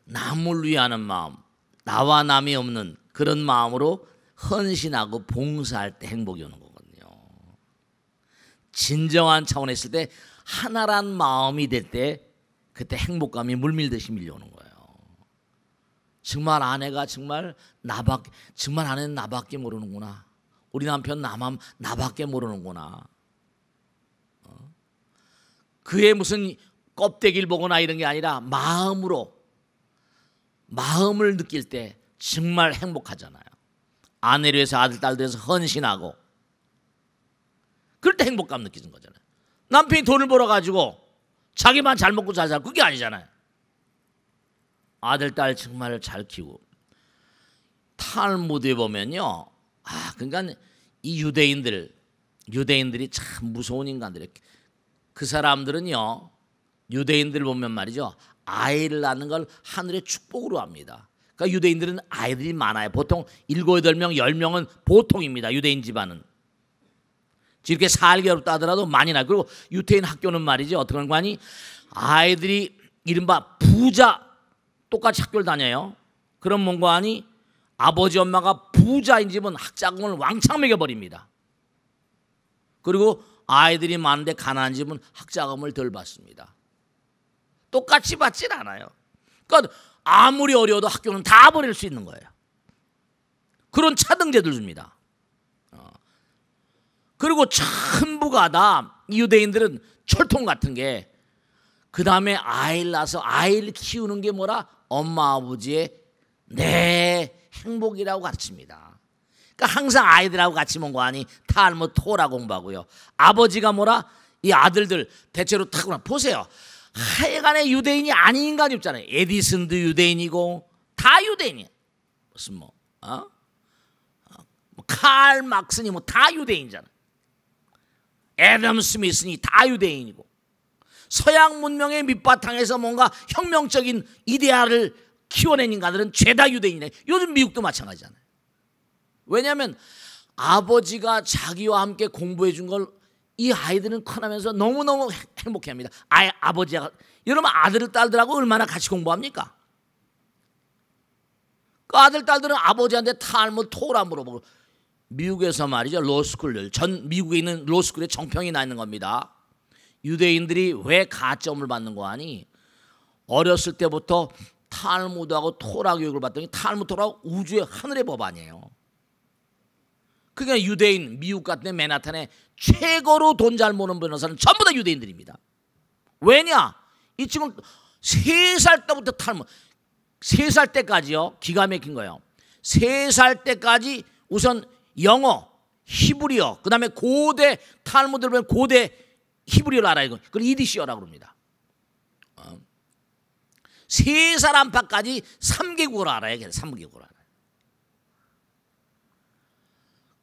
Speaker 2: 남을 위하는 마음, 나와 남이 없는 그런 마음으로 헌신하고 봉사할 때 행복이 오는 거거든요. 진정한 차원에 있을 때 하나란 마음이 될 때 그때 행복감이 물밀듯이 밀려오는 거예요. 정말 아내가 정말 아내는 나밖에 모르는구나. 우리 남편 나밖에 모르는구나. 그의 무슨 껍데기를 보거나 이런 게 아니라 마음을 느낄 때 정말 행복하잖아요. 아내를 위해서, 아들, 딸들 위해서 헌신하고, 그럴 때 행복감 느끼는 거잖아요. 남편이 돈을 벌어가지고 자기만 잘 먹고 잘 살고, 그게 아니잖아요. 아들, 딸 정말 잘 키우고. 탈무드에 보면요, 그러니까 이 유대인들이 참 무서운 인간들이에요. 그 사람들은요, 유대인들을 보면 말이죠, 아이를 낳는 걸 하늘의 축복으로 합니다. 그러니까 유대인들은 아이들이 많아요. 보통 7, 8명, 10명은 보통입니다. 유대인 집안은. 이렇게 살기 어렵다 하더라도 많이 나요. 그리고 유대인 학교는 말이죠, 어떻게 하는 거 아니? 아이들이 이른바 부자, 똑같이 학교를 다녀요. 그럼 뭔가 아니? 아버지 엄마가 부자인 집은 학자금을 왕창 매겨버립니다. 그리고 아이들이 많은데 가난한 집은 학자금을 덜 받습니다. 똑같이 받질 않아요. 그러니까 아무리 어려워도 학교는 다 보낼 수 있는 거예요. 그런 차등제들 줍니다. 그리고 전부가 다 유대인들은 철통 같은 게, 그 다음에 아이를 낳아서 아이를 키우는 게 뭐라? 엄마 아버지의 내 행복이라고 가르칩니다. 그러니까 항상 아이들하고 같이 뭔가 하니 탈무드 토라 공부하고요. 아버지가 뭐라? 이 아들들 대체로 타고나 보세요. 하여간에 유대인이 아닌 인간이 없잖아요. 에디슨도 유대인이고 다 유대인이에요. 무슨 칼 막스니 다 유대인이잖아. 애덤 스미스니 다 유대인이고, 서양 문명의 밑바탕에서 뭔가 혁명적인 이데아를 키워낸 인간들은 죄다 유대인이네. 요즘 미국도 마찬가지잖아요. 왜냐하면 아버지가 자기와 함께 공부해 준 걸 이 아이들은 커나면서 너무너무 행복해합니다. 아버지가, 여러분 아들 딸들하고 얼마나 같이 공부합니까? 그 아들 딸들은 아버지한테 탈무드 토라 물어보고, 미국에서 말이죠, 로스쿨들, 전 미국에 있는 로스쿨에 정평이 나 있는 겁니다. 유대인들이 왜 가점을 받는 거 아니? 어렸을 때부터 탈무드하고 토라 교육을 받더니 탈무드 토라가 우주의 하늘의 법안이에요. 그러니까 유대인, 미국 같은 맨하탄에 최고로 돈 잘 모는 변호사는 전부 다 유대인들입니다. 왜냐? 이 친구는 3살 때부터 탈무드, 3살 때까지요. 기가 막힌 거예요. 3살 때까지 우선 영어, 히브리어, 그 다음에 고대 탈무드를 보면 고대 히브리어를 알아야 되고, 그걸 이디시어라고 합니다. 3살 안팎까지 3개국어를 알아야 돼. 3개국어를 알아요.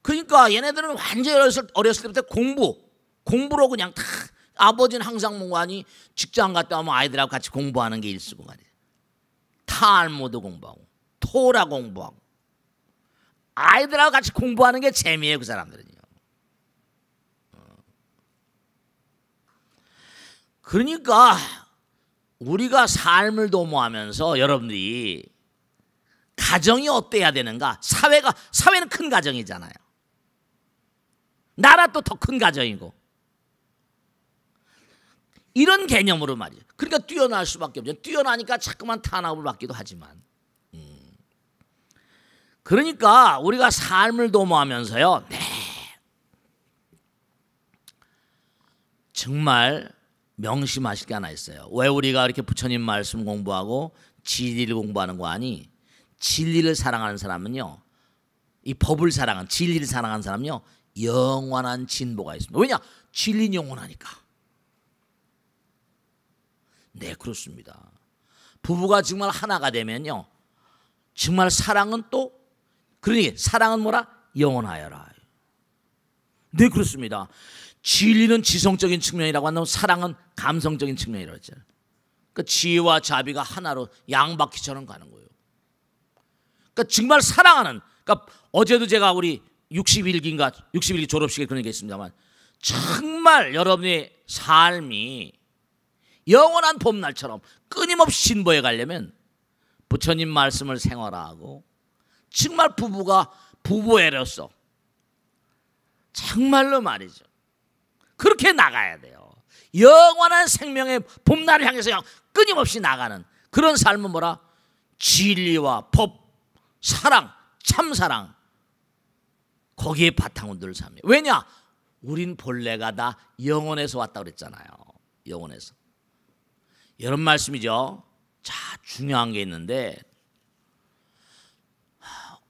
Speaker 2: 그러니까 얘네들은 완전히 어렸을 때부터 공부로 그냥 다, 아버지는 항상 뭐하니 직장 갔다 오면 아이들하고 같이 공부하는 게 일수고 말이에요. 탈무드 공부하고 토라 공부하고 아이들하고 같이 공부하는 게 재미예요. 그 사람들은요. 그러니까 우리가 삶을 도모하면서 여러분들이 가정이 어때야 되는가? 사회는 큰 가정이잖아요. 나라 또 더 큰 가정이고, 이런 개념으로 말이에요. 그러니까 뛰어날 수밖에 없죠. 뛰어나니까 자꾸만 탄압을 받기도 하지만, 그러니까 우리가 삶을 도모하면서요, 정말 명심하실 게 하나 있어요. 왜 우리가 이렇게 부처님 말씀 공부하고 진리를 공부하는 거 아니? 진리를 사랑하는 사람은요, 이 법을 사랑하는, 진리를 사랑하는 사람은요, 영원한 진보가 있습니다. 왜냐? 진리는 영원하니까. 네, 그렇습니다. 부부가 정말 하나가 되면요, 정말 사랑은 또, 그러니 사랑은 뭐라? 영원하여라. 네, 그렇습니다. 진리는 지성적인 측면이라고 한다면 사랑은 감성적인 측면이라고 했잖아요. 그러니까 지혜와 자비가 하나로 양바퀴처럼 가는 거예요. 그러니까 정말 사랑하는, 그러니까 어제도 제가 우리 61기 졸업식에 그런 얘기 했습니다만, 정말 여러분의 삶이 영원한 봄날처럼 끊임없이 진보해 가려면 부처님 말씀을 생활하고, 정말 부부가 부부애로서 정말로 말이죠, 그렇게 나가야 돼요. 영원한 생명의 봄날을 향해서 끊임없이 나가는 그런 삶은 뭐라? 진리와 법, 사랑, 참사랑, 거기에 바탕을 둘 삶이에요. 왜냐? 우린 본래가 다 영원에서 왔다 그랬잖아요. 영원에서. 이런 말씀이죠. 자, 중요한 게 있는데,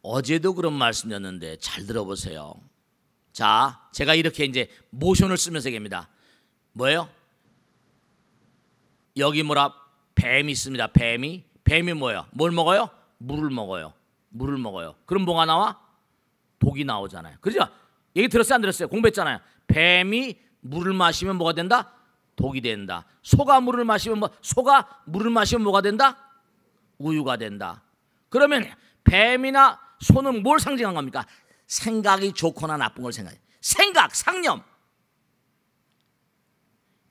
Speaker 2: 어제도 그런 말씀이었는데 잘 들어보세요. 자, 제가 이렇게 이제 모션을 쓰면서 얘기합니다. 뭐예요? 여기 뭐라? 뱀이 있습니다. 뱀이 뭐예요? 뭘 먹어요? 물을 먹어요. 물을 먹어요. 그럼 뭐가 나와? 독이 나오잖아요. 그죠? 얘기 들었어요? 안 들었어요? 공부했잖아요. 뱀이 물을 마시면 뭐가 된다? 독이 된다. 소가 물을 마시면 뭐가 된다? 우유가 된다. 그러면 뱀이나 소는 뭘 상징한 겁니까? 생각이 좋거나 나쁜 걸 생각해요. 생각, 상념.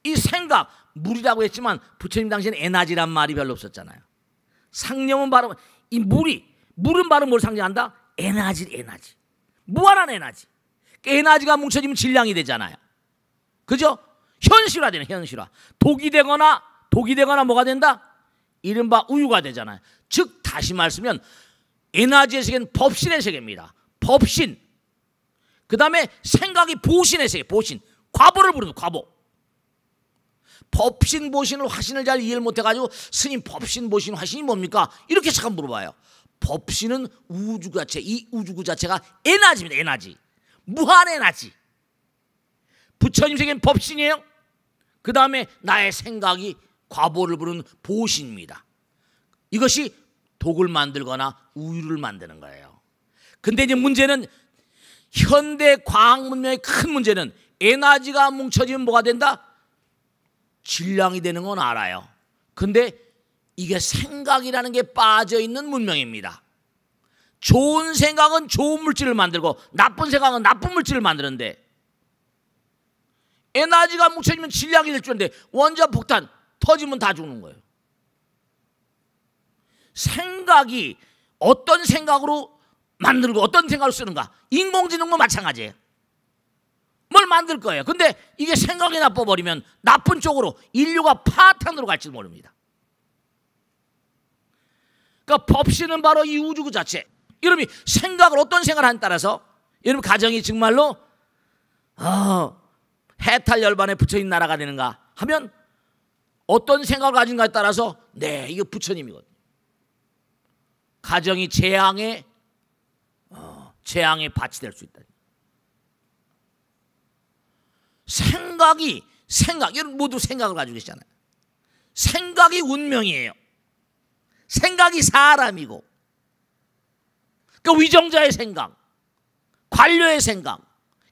Speaker 2: 이 생각, 물이라고 했지만 부처님 당시에는 에너지란 말이 별로 없었잖아요. 상념은 바로 이 물은 바로 뭘 상징한다? 에너지. 무한한 에너지. 에너지가 뭉쳐지면 질량이 되잖아요. 그죠? 현실화되는 현실화. 독이 되거나 뭐가 된다? 이른바 우유가 되잖아요. 즉 다시 말씀하면 에너지의 세계는 법신의 세계입니다. 법신. 그 다음에 생각이 보신의 세계. 보신. 과보를 부르는 과보. 법신, 보신을, 화신을 잘 이해를 못해가지고 스님 법신, 보신, 화신이 뭡니까? 이렇게 잠깐 물어봐요. 법신은 우주 자체, 이 우주 그 자체가 에너지입니다. 에너지. 무한 에너지. 부처님 세계는 법신이에요. 그 다음에 나의 생각이 과보를 부르는 보신입니다. 이것이 독을 만들거나 우유를 만드는 거예요. 근데 이제 문제는, 현대 과학 문명의 큰 문제는 에너지가 뭉쳐지면 뭐가 된다? 질량이 되는 건 알아요. 근데 이게 생각이라는 게 빠져있는 문명입니다. 좋은 생각은 좋은 물질을 만들고 나쁜 생각은 나쁜 물질을 만드는데, 에너지가 뭉쳐지면 질량이 될 줄 알았는데 원자폭탄 터지면 다 죽는 거예요. 생각이 어떤 생각으로 만들고 어떤 생각으로 쓰는가, 인공지능도 마찬가지예요. 뭘 만들 거예요. 근데 이게 생각이 나빠버리면 나쁜 쪽으로 인류가 파탄으로 갈지도 모릅니다. 그러니까 법신은 바로 이 우주 그 자체. 여러분이 생각을 어떤 생각을 하느냐에 따라서 여러분 가정이 정말로 해탈 열반의 부처님 나라가 되는가 하면 어떤 생각을 가진가에 따라서, 네, 이거 부처님이거든요. 가정이 재앙의 밭이 될 수 있다. 여러분 모두 생각을 가지고 계시잖아요. 생각이 운명이에요. 생각이 사람이고, 그러니까 위정자의 생각, 관료의 생각,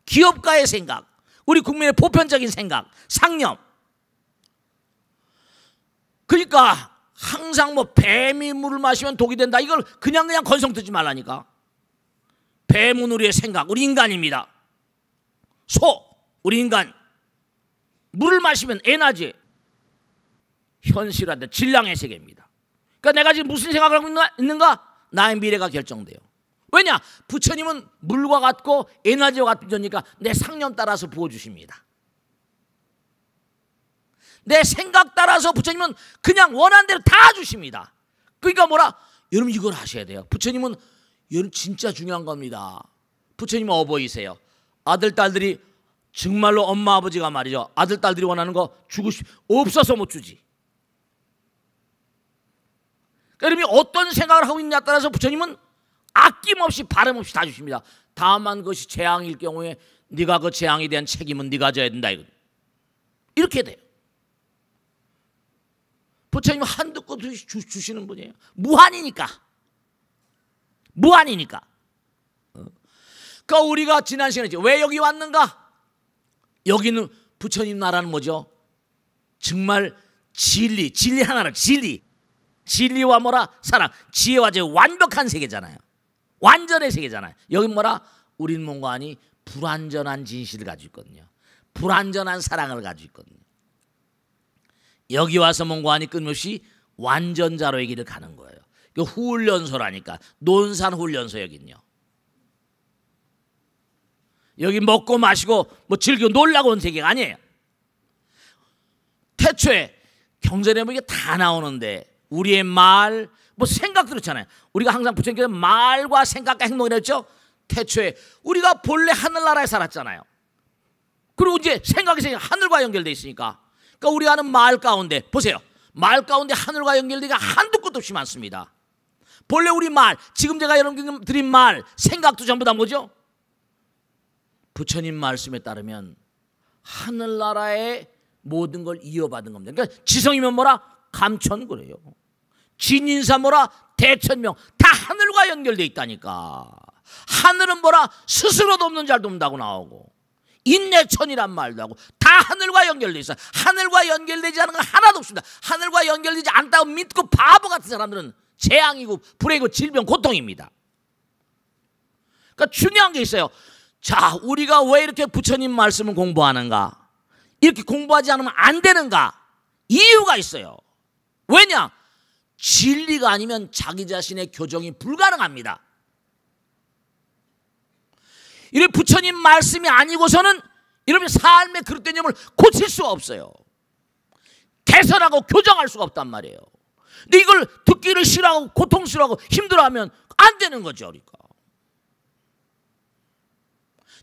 Speaker 2: 기업가의 생각, 우리 국민의 보편적인 생각, 상념. 그러니까 항상 뭐 뱀이 물을 마시면 독이 된다, 이걸 그냥 건성 듣지 말라니까. 뱀은 우리의 생각, 우리 인간입니다. 우리 인간. 물을 마시면 에너지, 현실화된 질량의 세계입니다. 그러니까 내가 지금 무슨 생각을 하고 있는가? 나의 미래가 결정돼요. 왜냐? 부처님은 물과 같고 에너지와 같은 존재니까 내 상념 따라서 부어주십니다. 내 생각 따라서 부처님은 그냥 원하는 대로 다 주십니다. 그러니까 뭐라? 여러분 이걸 하셔야 돼요. 부처님은 여러분 진짜 중요한 겁니다. 부처님은 어버이세요. 아들 딸들이 정말로 엄마 아버지가 말이죠, 아들 딸들이 원하는 거 주고 없어서 못 주지. 그러니까 여러분이 어떤 생각을 하고 있느냐에 따라서 부처님은 아낌없이 바람없이 다 주십니다. 다만 그것이 재앙일 경우에 네가 그 재앙에 대한 책임은 네가 져야 된다, 이렇게 돼요. 부처님은 한두 끝 없이 주시는 분이에요. 무한이니까. 그러니까 우리가 지난 시간에 왜 여기 왔는가? 여기는 부처님 나라는 뭐죠? 정말 진리 하나를, 진리와 뭐라? 사랑, 지혜와 제 완벽한 세계잖아요. 완전의 세계잖아요. 여기 뭐라? 우리는 뭔가 아니 불완전한 진실을 가지고 있거든요. 불완전한 사랑을 가지고 있거든요. 여기 와서 뭔가 아니 끊임없이 완전자로의 길을 가는 거예요. 훈련소라니까. 논산 훈련소. 여긴요. 여기 먹고 마시고 뭐 즐기고 놀라고 온 세계가 아니에요. 태초에 경전에 보면 다 나오는데 우리의 말, 뭐 생각 그렇잖아요. 우리가 항상 부처님께서 말과 생각과 행동이라 했죠. 태초에 우리가 본래 하늘나라에 살았잖아요. 그리고 이제 생각이 하늘과 연결되어 있으니까, 그러니까 우리가 하는 말 가운데 보세요. 말 가운데 하늘과 연결되기가 한두 끝도 없이 많습니다. 본래 우리 말, 지금 제가 여러분 드린 말, 생각도 전부 다 뭐죠? 부처님 말씀에 따르면 하늘나라의 모든 걸 이어받은 겁니다. 그러니까 지성이면 뭐라? 감천 그래요. 진인사 뭐라? 대천명. 다 하늘과 연결되어 있다니까. 하늘은 뭐라? 스스로도 없는 자를 돕는다고 나오고, 인내천이란 말도 하고, 다 하늘과 연결되어 있어요. 하늘과 연결되지 않은 건 하나도 없습니다. 하늘과 연결되지 않다고 믿고 바보 같은 사람들은 재앙이고 불행이고 질병, 고통입니다. 그러니까 중요한 게 있어요. 자, 우리가 왜 이렇게 부처님 말씀을 공부하는가? 이렇게 공부하지 않으면 안 되는가? 이유가 있어요. 왜냐? 진리가 아니면 자기 자신의 교정이 불가능합니다. 이런 부처님 말씀이 아니고서는 여러분 삶의 그릇된 점을 고칠 수가 없어요. 개선하고 교정할 수가 없단 말이에요. 근데 이걸 듣기를 싫어하고 고통스러워하고 힘들어하면 안 되는 거죠. 그러니까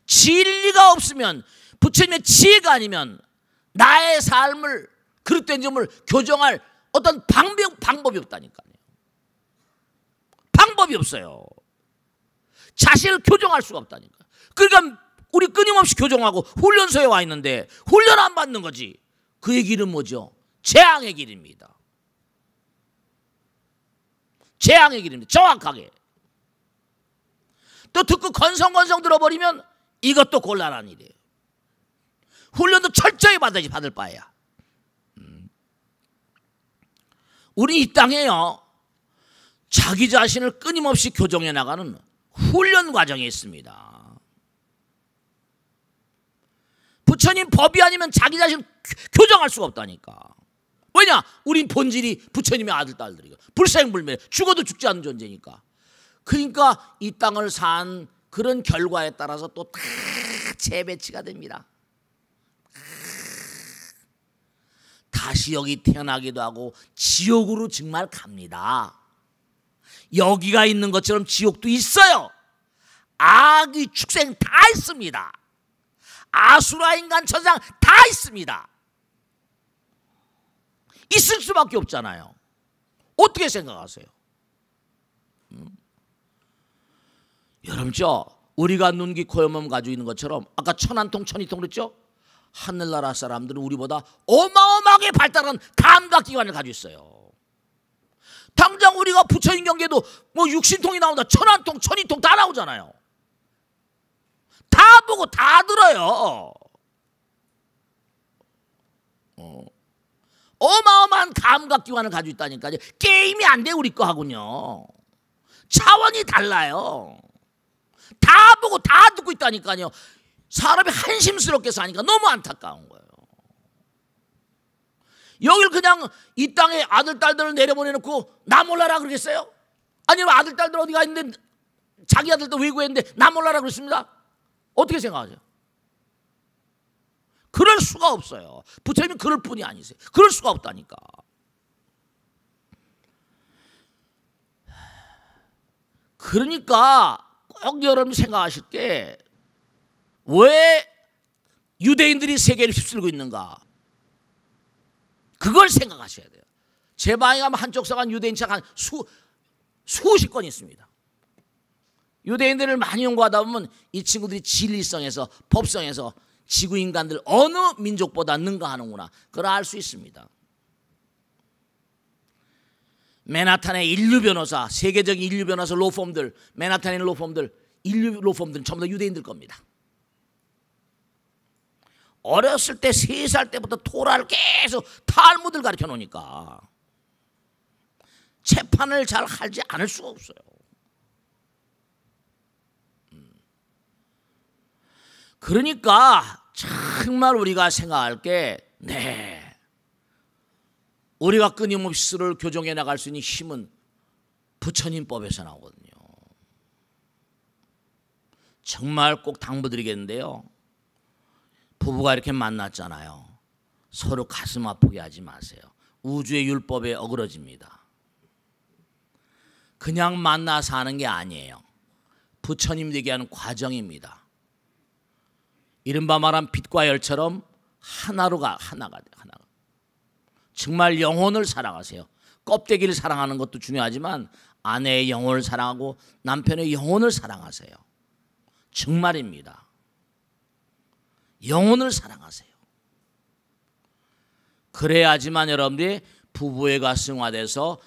Speaker 2: 진리가 없으면, 부처님의 지혜가 아니면 나의 삶을, 그릇된 점을 교정할 어떤 방법이 없다니까요. 방법이 없어요. 자신을 교정할 수가 없다니까. 그러니까 우리 끊임없이 교정하고 훈련소에 와 있는데 훈련 안 받는 거지. 그의 길은 뭐죠? 재앙의 길입니다. 재앙의 길입니다. 정확하게. 또 듣고 건성건성 들어버리면 이것도 곤란한 일이에요. 훈련도 철저히 받을 바에야. 우리 이 땅에요, 자기 자신을 끊임없이 교정해 나가는 훈련 과정이 있습니다. 부처님 법이 아니면 자기 자신을 교정할 수가 없다니까. 왜냐? 우린 본질이 부처님의 아들 딸들이고 불생불멸, 죽어도 죽지 않는 존재니까. 그러니까 이 땅을 산 그런 결과에 따라서 또 다 재배치가 됩니다. 다시 여기 태어나기도 하고 지옥으로 정말 갑니다. 여기가 있는 것처럼 지옥도 있어요. 악의 축생 다 있습니다. 아수라 인간 천상 다 있습니다. 있을 수밖에 없잖아요. 어떻게 생각하세요? 여러분죠, 우리가 눈, 귀, 코, 몸 가지고 있는 것처럼 아까 천안통, 천이통 그랬죠? 하늘나라 사람들은 우리보다 어마어마하게 발달한 감각기관을 가지고 있어요. 당장 우리가 부처님 경계도 뭐 육신통이 나온다, 천안통, 천이통 다 나오잖아요. 다 보고 다 들어요. 어마어마한 감각기관을 가지고 있다니까요. 게임이 안 돼 우리 거 하군요. 차원이 달라요. 다 보고 다 듣고 있다니까요. 사람이 한심스럽게 사니까 너무 안타까운 거예요. 여길 그냥 이 땅에 아들, 딸들을 내려보내놓고 나 몰라라 그러겠어요? 아니면 아들, 딸들 어디가 있는데 자기 아들도 외국에 있는데 나 몰라라 그랬습니다. 어떻게 생각하세요? 그럴 수가 없어요. 부처님은 그럴 뿐이 아니세요. 그럴 수가 없다니까. 그러니까 꼭 여러분이 생각하실 게 왜 유대인들이 세계를 휩쓸고 있는가? 그걸 생각하셔야 돼요. 제 방에 가면 한쪽 서간 유대인 책 한 수십 건 있습니다. 유대인들을 많이 연구하다 보면 이 친구들이 진리성에서 법성에서 지구 인간들 어느 민족보다 능가하는구나 그걸 알 수 있습니다. 맨하탄의 인류 변호사, 세계적인 인류 변호사 로펌들, 맨하탄에 있는 로펌들, 인류 로펌들은 전부 다 유대인들 겁니다. 어렸을 때 3살 때부터 토라를 계속 탈무드를 가르쳐 놓으니까 재판을 잘 하지 않을 수가 없어요. 그러니까 정말 우리가 생각할 게 우리가 끊임없이 스스로를 교정해 나갈 수 있는 힘은 부처님 법에서 나오거든요. 정말 꼭 당부드리겠는데요. 부부가 이렇게 만났잖아요. 서로 가슴 아프게 하지 마세요. 우주의 율법에 어그러집니다. 그냥 만나서 하는 게 아니에요. 부처님 되게 하는 과정입니다. 이른바 말한 빛과 열처럼 하나가 돼요. 하나가. 정말 영혼을 사랑하세요. 껍데기를 사랑하는 것도 중요하지만 아내의 영혼을 사랑하고 남편의 영혼을 사랑하세요. 정말입니다. 영혼을 사랑하세요. 그래야지만 여러분들이 부부애가 승화돼서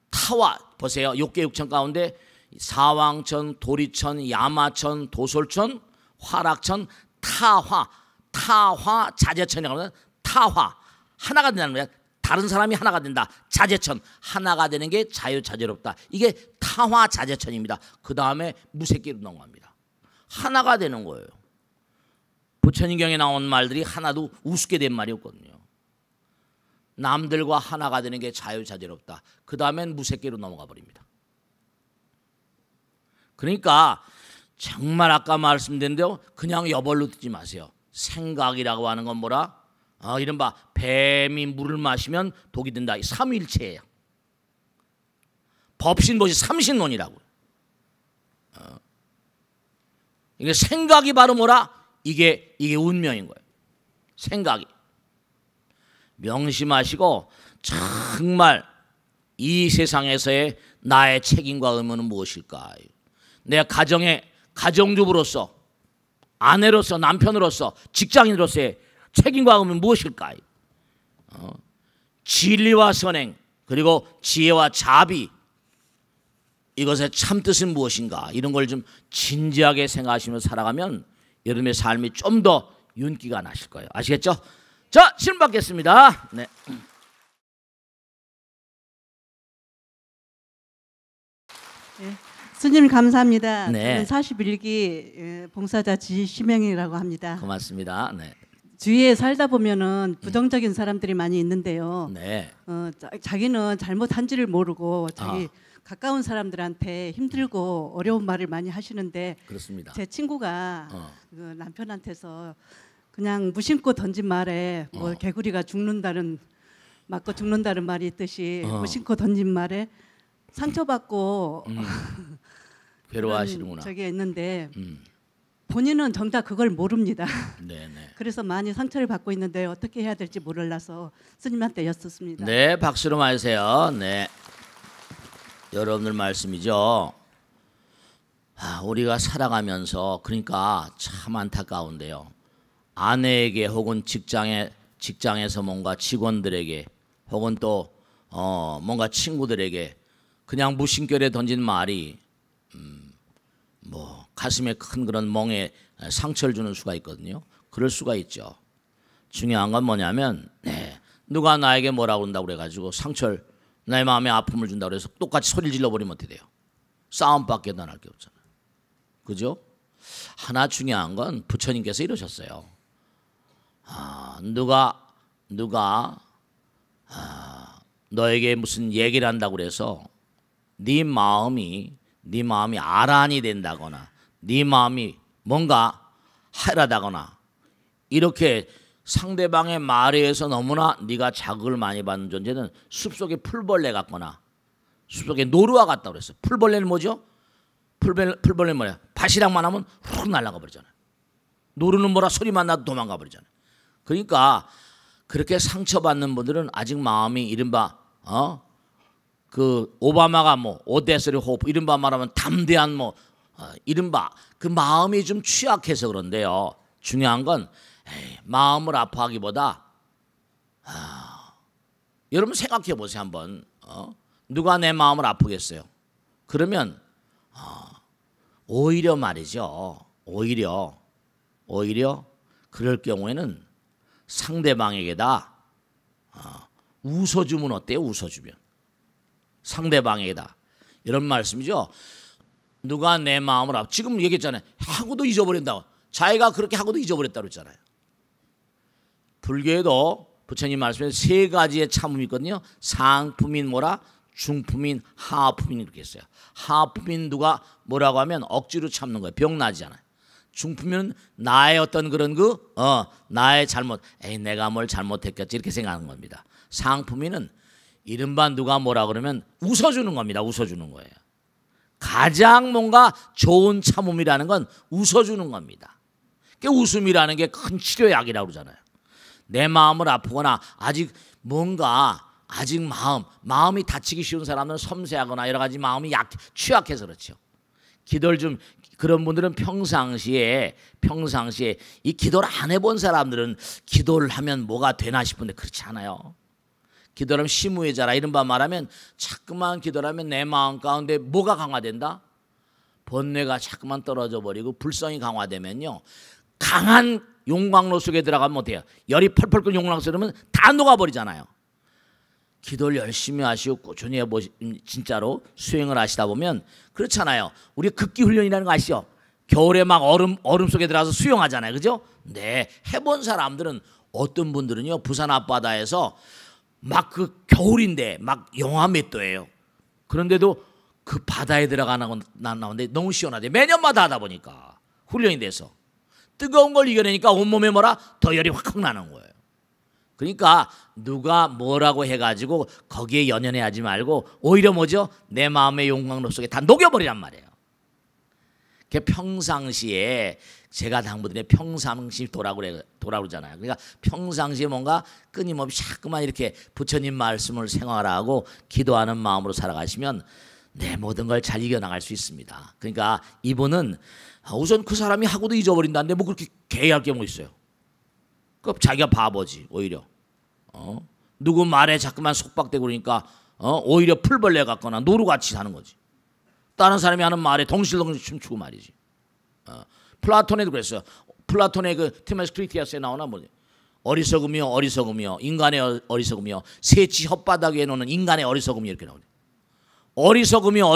Speaker 2: 타화, 보세요. 6개 육천 가운데 사왕천, 도리천, 야마천, 도솔천, 화락천, 타화, 자제천이라고 하면 타화, 하나가 된다는 거야. 다른 사람이 하나가 된다. 자제천, 하나가 되는 게 자유자재롭다. 이게 타화 자제천입니다. 그 다음에 무색기로 넘어갑니다. 하나가 되는 거예요. 부처님경에 나온 말들이 하나도 우습게 된 말이 없거든요. 남들과 하나가 되는 게 자유자재롭다. 그 다음엔 무색기로 넘어가 버립니다. 그러니까 정말 아까 말씀드린 대로 그냥 여벌로 듣지 마세요. 생각이라고 하는 건 뭐라? 이른바 뱀이 물을 마시면 독이 된다. 삼위일체예요. 법신보시 삼신론이라고. 이게 생각이 바로 뭐라? 이게 운명인 거예요. 생각이. 명심하시고 정말 이 세상에서의 나의 책임과 의무는 무엇일까? 내 가정주부로서, 아내로서, 남편으로서, 직장인으로서의 책임과 의무는 무엇일까? 진리와 선행, 그리고 지혜와 자비, 이것의 참뜻은 무엇인가? 이런 걸 좀 진지하게 생각하시면서 살아가면 여러분의 삶이 좀 더 윤기가 나실 거예요. 아시겠죠? 자, 질문 받겠습니다. 네.
Speaker 3: 네. 스님 감사합니다.
Speaker 2: 네.
Speaker 3: 저는 41기 봉사자 지시명이라고 합니다.
Speaker 2: 고맙습니다. 네.
Speaker 3: 주위에 살다 보면은 부정적인 사람들이 많이 있는데요.
Speaker 2: 네.
Speaker 3: 자기는 잘못한지를 모르고 자기 가까운 사람들한테 힘들고 어려운 말을 많이 하시는데
Speaker 2: 그렇습니다.
Speaker 3: 제 친구가 그 남편한테서 그냥 무심코 던진 말에 뭐 개구리가 맞고 죽는다는 말이 있듯이 무심코 던진 말에 상처받고
Speaker 2: 괴로워하시는구나.
Speaker 3: 저게 있는데 본인은 정작 그걸 모릅니다.
Speaker 2: 네네.
Speaker 3: 그래서 많이 상처를 받고 있는데 어떻게 해야 될지 몰라서 스님한테 여쭙습니다.
Speaker 2: 네, 박수로 맞으세요. 네. 여러분들 말씀이죠. 우리가 살아가면서 그러니까 참 안타까운데요. 아내에게 혹은 직장에서 뭔가 직원들에게 혹은 또 뭔가 친구들에게 그냥 무심결에 던진 말이 뭐 가슴에 큰 그런 멍에 상처를 주는 수가 있거든요. 그럴 수가 있죠. 중요한 건 뭐냐면 누가 나에게 뭐라고 한다고 그래가지고 상처를 내 마음에 아픔을 준다고 그래서 똑같이 소리를 질러버리면 어떻게 돼요? 싸움밖에 더 날 게 없잖아요. 그죠? 하나 중요한 건 부처님께서 이러셨어요. 누가 너에게 무슨 얘기를 한다고 그래서 네 마음이 아란이 된다거나 네 마음이 뭔가 하라다거나 이렇게 상대방의 말에 의해서 너무나 네가 자극을 많이 받는 존재는 숲속의 풀벌레 같거나 숲속의 노루와 같다고 그랬어요. 풀벌레는 뭐죠? 풀벌레는 뭐야? 바시락만 하면 훅 날아가 버리잖아요. 노루는 뭐라 소리만 나도 도망가 버리잖아요. 그러니까 그렇게 상처받는 분들은 아직 마음이 이른바 그 오바마가 뭐 오데스리 호프 이른바 말하면 담대한 뭐 이른바 그 마음이 좀 취약해서 그런데요. 중요한 건 마음을 아파하기보다 여러분 생각해 보세요 한번. 누가 내 마음을 아프겠어요? 그러면 오히려 말이죠. 오히려 그럴 경우에는 상대방에게다 웃어주면 어때요? 웃어주면 상대방에게다 이런 말씀이죠. 누가 내 마음을 지금 얘기했잖아요. 하고도 잊어버린다고. 자기가 그렇게 하고도 잊어버렸다고 했잖아요. 불교에도 부처님 말씀에 세 가지의 참음이 있거든요. 상품인 뭐라? 중품인 하품인 이렇게 했어요. 하품인 누가 뭐라고 하면 억지로 참는 거예요. 병 나지잖아요. 중품은 나의 어떤 그런 나의 잘못, 내가 뭘 잘못했겠지 이렇게 생각하는 겁니다. 상품인은 이른바 누가 뭐라 그러면 웃어주는 겁니다. 웃어주는 거예요. 가장 뭔가 좋은 참음이라는 건 웃어주는 겁니다. 그 웃음이라는 게 큰 치료약이라고 그러잖아요. 내 마음을 아프거나 아직 마음이 다치기 쉬운 사람은 섬세하거나 여러 가지 마음이 취약해서 그렇죠. 기도를 좀 그런 분들은 평상시에 이 기도를 안 해본 사람들은 기도를 하면 뭐가 되나 싶은데 그렇지 않아요. 기도를 하면 시무회자라 이른바 말하면 자꾸만 기도를 하면 내 마음 가운데 뭐가 강화된다? 번뇌가 자꾸만 떨어져 버리고 불성이 강화되면요. 강한 용광로 속에 들어가면 어때요? 열이 펄펄 끓는 용광로 속에 들어가면 다 녹아버리잖아요. 기도를 열심히 하시고 꾸준히 진짜로 수행을 하시다 보면 그렇잖아요. 우리 극기 훈련이라는 거 아시죠? 겨울에 막 얼음 속에 들어가서 수영하잖아요. 그죠? 네. 해본 사람들은 어떤 분들은요. 부산 앞바다에서 막 그 겨울인데 막 영하 몇 도예요. 그런데도 그 바다에 나오는데 너무 시원하대. 매년마다 하다 보니까 훈련이 돼서 뜨거운 걸 이겨내니까 온몸에 뭐라 더 열이 확 나는 거예요. 그러니까 누가 뭐라고 해가지고 거기에 연연해하지 말고 오히려 뭐죠? 내 마음의 용광로 속에 다 녹여버리란 말이에요. 평상시에 제가 당부드린 평상시 도라고 그러잖아요. 그러니까 평상시에 뭔가 끊임없이 자꾸만 이렇게 부처님 말씀을 생활하고 기도하는 마음으로 살아가시면 내 모든 걸 잘 이겨나갈 수 있습니다. 그러니까 이분은 우선 그 사람이 하고도 잊어버린다는데 뭐 그렇게 개의할 게 뭐 있어요. 그 자기가 바보지 오히려. 누구 말에 자꾸만 속박되고 그러니까 오히려 풀벌레 같거나 노루같이 사는 거지. 다른 사람이 하는 말에 덩실덩실 춤추고 말이지. 플라톤에도 그랬어요. 플라톤의 그 티마스 크리티아스에 나오나 뭐지? 어리석으며 인간의 어리석으며 새치 혓바닥 위에 놓는 인간의 어리석음이 이렇게 나오네. 어리석으며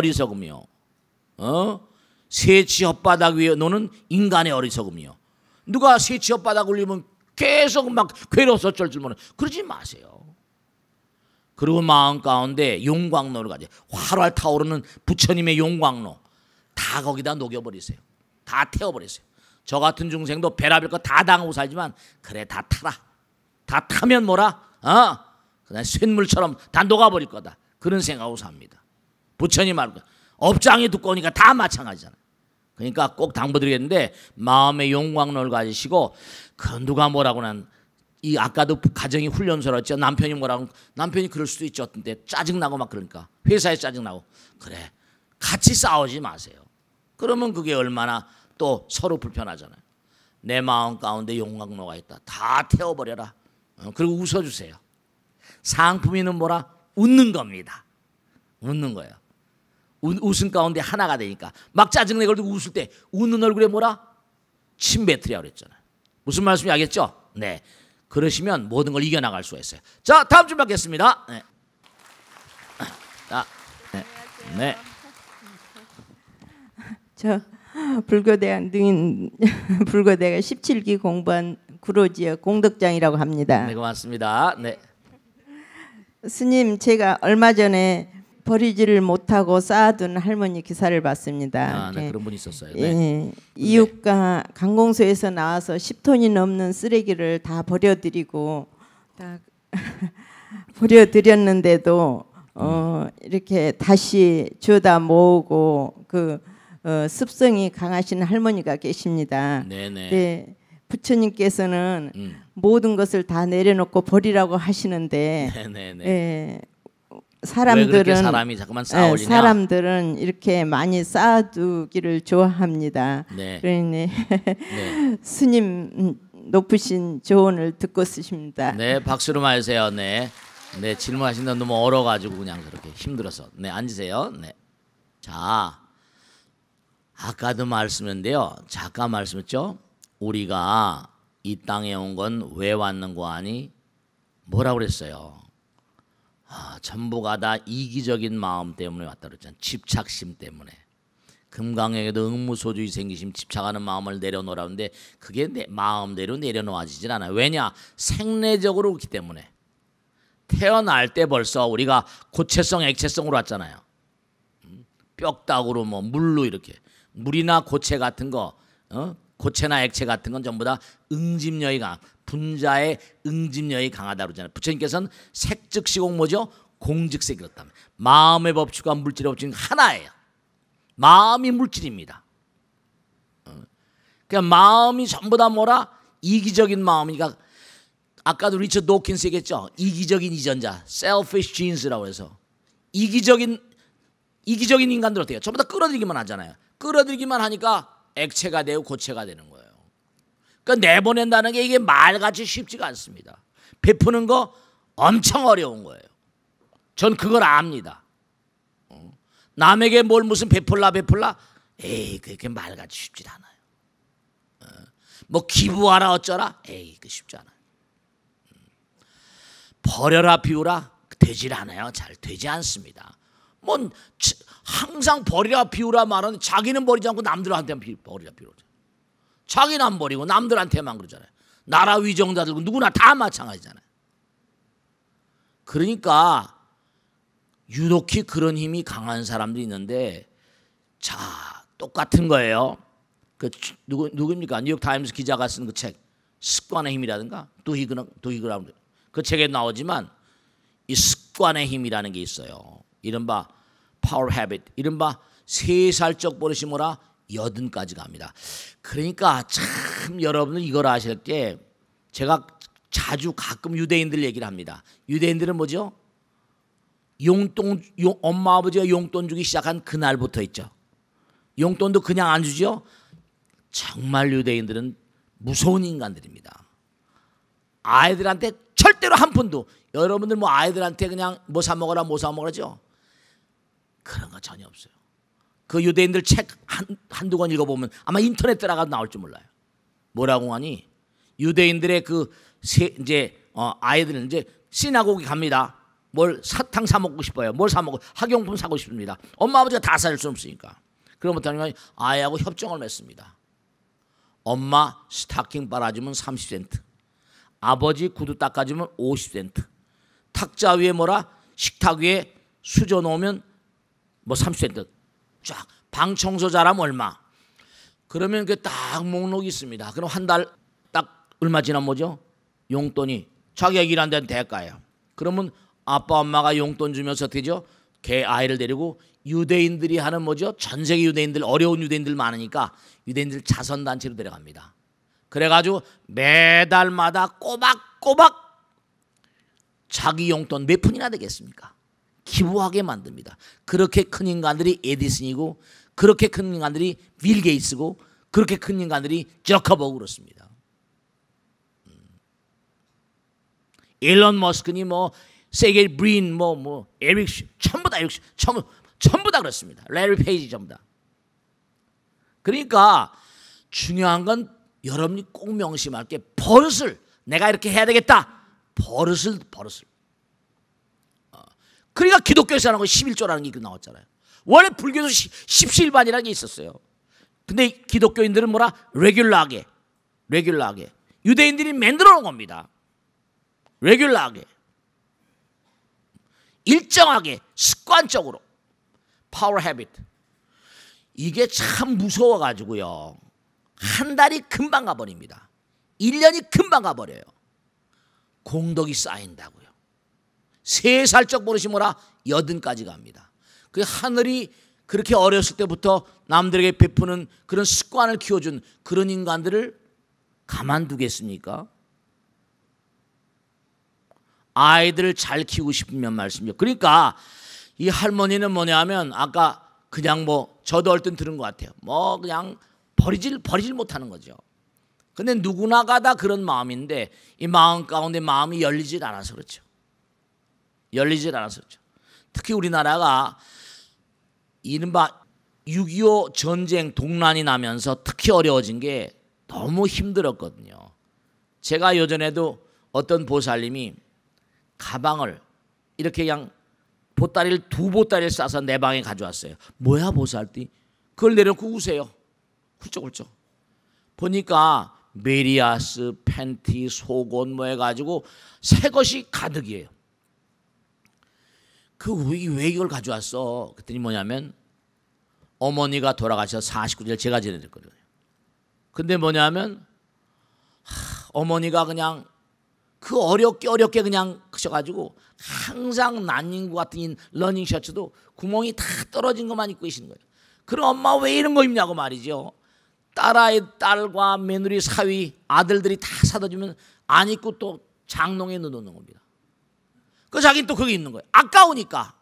Speaker 2: 새치 혓바닥 위에 놓는 인간의 어리석음이요. 누가 새치 혓바닥 올리면 계속 막 괴로워서 어쩔 줄 모르는 그러지 마세요. 그리고 마음 가운데 용광로를 가져 활활 타오르는 부처님의 용광로 다 거기다 녹여버리세요. 다 태워버리세요. 저 같은 중생도 별의별 거 다 당하고 살지만 그래 다 타라. 다 타면 뭐라? 그냥 쇳물처럼 다 녹아버릴 거다. 그런 생각하고 삽니다. 부처님 말고 업장이 두꺼우니까 다 마찬가지잖아요. 그러니까 꼭 당부드리겠는데 마음의 용광로를 가지시고 그 누가 뭐라고 난 이 아까도 가정이 훈련소였죠. 남편이 뭐라고 남편이 그럴 수도 있죠. 어떤 때 짜증나고 막 그러니까 회사에 짜증나고 그래 같이 싸우지 마세요. 그러면 그게 얼마나 또 서로 불편하잖아요. 내 마음 가운데 용광로가 있다. 다 태워버려라. 그리고 웃어주세요. 상품이는 뭐라? 웃는 겁니다. 웃는 거예요. 웃음 가운데 하나가 되니까. 막 짜증내고 웃을 때 웃는 얼굴에 뭐라? 침 뱉으려고 그랬잖아요. 무슨 말씀인지 알겠죠? 네. 그러시면 모든 걸 이겨나갈 수가 있어요. 자, 다음 줄 받겠습니다. 네. 자, 네. 네.
Speaker 4: 저 불교대학 능인 불교대가 17기 공부한 구로지역 공덕장이라고 합니다.
Speaker 2: 네, 고맙습니다. 네.
Speaker 4: 스님, 제가 얼마 전에 버리지를 못하고 쌓아둔 할머니 기사를 봤습니다.
Speaker 2: 아, 네, 그런 분이 있었어요. 네.
Speaker 4: 예, 이웃과 강공소에서 나와서 10톤이 넘는 쓰레기를 다 버려드리고 다 버려드렸는데도 이렇게 다시 주워다 모으고 그 습성이 강하신 할머니가 계십니다.
Speaker 2: 네네.
Speaker 4: 네, 부처님께서는 모든 것을 다 내려놓고 버리라고 하시는데
Speaker 2: 네네네.
Speaker 4: 예,
Speaker 2: 왜
Speaker 4: 사람들은
Speaker 2: 그렇게 사람이 자꾸만 쌓아올리냐?
Speaker 4: 사람들은 이렇게 많이 쌓아두기를 좋아합니다.
Speaker 2: 네.
Speaker 4: 그러니
Speaker 2: 네.
Speaker 4: 스님 높으신 조언을 듣고 쓰십니다.
Speaker 2: 네, 박수로 맞으세요. 네. 네, 질문하신 건 너무 얼어가지고 그냥 그렇게 힘들어서. 네, 앉으세요. 네. 자, 아까도 말씀했는데요. 잠깐 말씀했죠. 우리가 이 땅에 온 건 왜 왔는고 하니 뭐라고 그랬어요? 전부가 다 이기적인 마음 때문에 왔다 그랬잖아요. 집착심 때문에. 금강에도 응무소주의 생기심 집착하는 마음을 내려놓으라는데 그게 내 마음대로 내려놓아지질 않아요. 왜냐? 생내적으로 그렇기 때문에. 태어날 때 벌써 우리가 고체성, 액체성으로 왔잖아요. 뼈다구로 뭐 물로 이렇게 물이나 고체 같은 거, 고체나 액체 같은 건 전부 다 응집력이 강한 분자의 응집력이 강하다 그러잖아요. 부처님께서는 색즉시공 뭐죠? 공즉색 이렇다면 마음의 법칙과 물질의 법칙은 하나예요. 마음이 물질입니다. 그러니까 마음이 전부 다 뭐라? 이기적인 마음이니까 아까도 리처드 도킨스 얘기했죠. 이기적인 이전자, selfish genes라고 해서 이기적인 인간들 어때요? 전부 다 끌어들이기만 하잖아요. 끌어들이기만 하니까 액체가 되고 고체가 되는 거예요. 그러니까 내보낸다는 게 이게 말같이 쉽지가 않습니다. 베푸는 거 엄청 어려운 거예요. 전 그걸 압니다. 남에게 뭘 무슨 베풀라 에이 그게 말같이 쉽지 않아요. 뭐 기부하라 어쩌라 에이 그 쉽지 않아요. 버려라 비우라 되질 않아요. 잘 되지 않습니다. 뭐 항상 버리라 비우라 말하는 자기는 버리지 않고 남들한테만 버리라 비우라. 자기는 안 버리고 남들한테만 그러잖아요. 나라 위정자들 누구나 다 마찬가지잖아요. 그러니까 유독히 그런 힘이 강한 사람들이 있는데 자 똑같은 거예요. 그 누구입니까? 뉴욕 타임스 기자가 쓴 그 책 습관의 힘이라든가 두히그라운드 그 책에 나오지만 이 습관의 힘이라는 게 있어요. 이른바 power habit, 이른바 3살적 버릇이 뭐라 80까지 갑니다. 그러니까 참 여러분들 이걸 아실 때 제가 자주 가끔 유대인들 얘기를 합니다. 유대인들은 뭐죠? 엄마 아버지가 용돈 주기 시작한 그날부터 있죠. 용돈도 그냥 안 주죠. 정말 유대인들은 무서운 인간들입니다. 아이들한테 절대로 한 푼도 여러분들 뭐 아이들한테 그냥 뭐 사 먹어라 죠 그런 거 전혀 없어요. 그 유대인들 책 한두 권 읽어보면 아마 인터넷 들어가도 나올지 몰라요. 뭐라고 하니 유대인들의 아이들은 이제 시나고기 갑니다. 뭘 사탕 사 먹고 싶어요. 뭘 사 먹고 학용품 사고 싶습니다. 엄마 아버지가 다 살 수 없으니까. 그러면 아이하고 협정을 맺습니다. 엄마 스타킹 빨아주면 30센트. 아버지 구두 닦아주면 50센트. 탁자 위에 뭐라? 식탁 위에 수저 놓으면 뭐 30센트. 쫙. 방 청소 잘하면 얼마. 그러면 그 딱 목록이 있습니다. 그럼 한 달 딱 얼마 지나면 뭐죠? 용돈이 자기가 일한 데는 대가예요. 그러면 아빠 엄마가 용돈 주면서 어떻게 죠? 걔 아이를 데리고 유대인들이 하는 뭐죠? 전 세계 유대인들 어려운 유대인들 많으니까 유대인들 자선단체로 데려갑니다. 그래가지고 매달마다 꼬박꼬박 자기 용돈 몇 푼이나 되겠습니까? 기부하게 만듭니다. 그렇게 큰 인간들이 에디슨이고 그렇게 큰 인간들이 빌 게이츠고 그렇게 큰 인간들이 저커버그 그렇습니다. 일론 머스크니 뭐 세게 브린 뭐 에릭 전부 다 전부 다 그렇습니다. 레리 페이지 전부 다. 그러니까 중요한 건 여러분이 꼭 명심할 게 버릇을 내가 이렇게 해야 되겠다. 버릇을. 그러니까 기독교에서 하는 거 11조라는 게 나왔잖아요. 원래 불교에서 십시일반이라는 게 있었어요. 근데 기독교인들은 뭐라? 레귤러하게. 유대인들이 만들어 놓은 겁니다. 레귤러하게. 일정하게, 습관적으로. 파워 헤빗. 이게 참 무서워가지고요. 한 달이 금방 가버립니다. 1년이 금방 가버려요. 공덕이 쌓인다고요. 3살적 버릇이 뭐라? 80까지 갑니다. 그 하늘이 그렇게 어렸을 때부터 남들에게 베푸는 그런 습관을 키워준 그런 인간들을 가만두겠습니까? 아이들을 잘 키우고 싶으면 말씀이죠. 그러니까 이 할머니는 뭐냐 하면 아까 그냥 뭐 저도 얼른 들은 것 같아요. 뭐 그냥 버리질 못하는 거죠. 근데 누구나가 다 그런 마음인데 이 마음 가운데 마음이 열리질 않아서 그렇죠. 특히 우리나라가 이른바 6.25 전쟁 동란이 나면서 특히 어려워진 게 너무 힘들었거든요. 제가 예전에도 어떤 보살님이 가방을 이렇게 그냥 보따리를 2보따리를 싸서 내 방에 가져왔어요. 뭐야 보살띠? 그걸 내려놓고 우세요. 훌쩍훌쩍. 보니까 메리아스, 팬티, 속옷 뭐 해가지고 새 것이 가득이에요. 왜 이걸 가져왔어? 그랬더니 뭐냐면 어머니가 돌아가셔서 49일 제가 지내줬거든요. 근데 뭐냐면 어머니가 그냥 그 어렵게 그냥 크셔가지고 항상 난닝구 같은 러닝 셔츠도 구멍이 다 떨어진 것만 입고 계시는 거예요. 그럼 엄마 왜 이런 거 입냐고 말이죠. 딸과 며느리 사위 아들들이 다 사다 주면 안 입고 또 장롱에 넣어놓는 겁니다. 그 자기는 또 거기 있는 거예요. 아까우니까.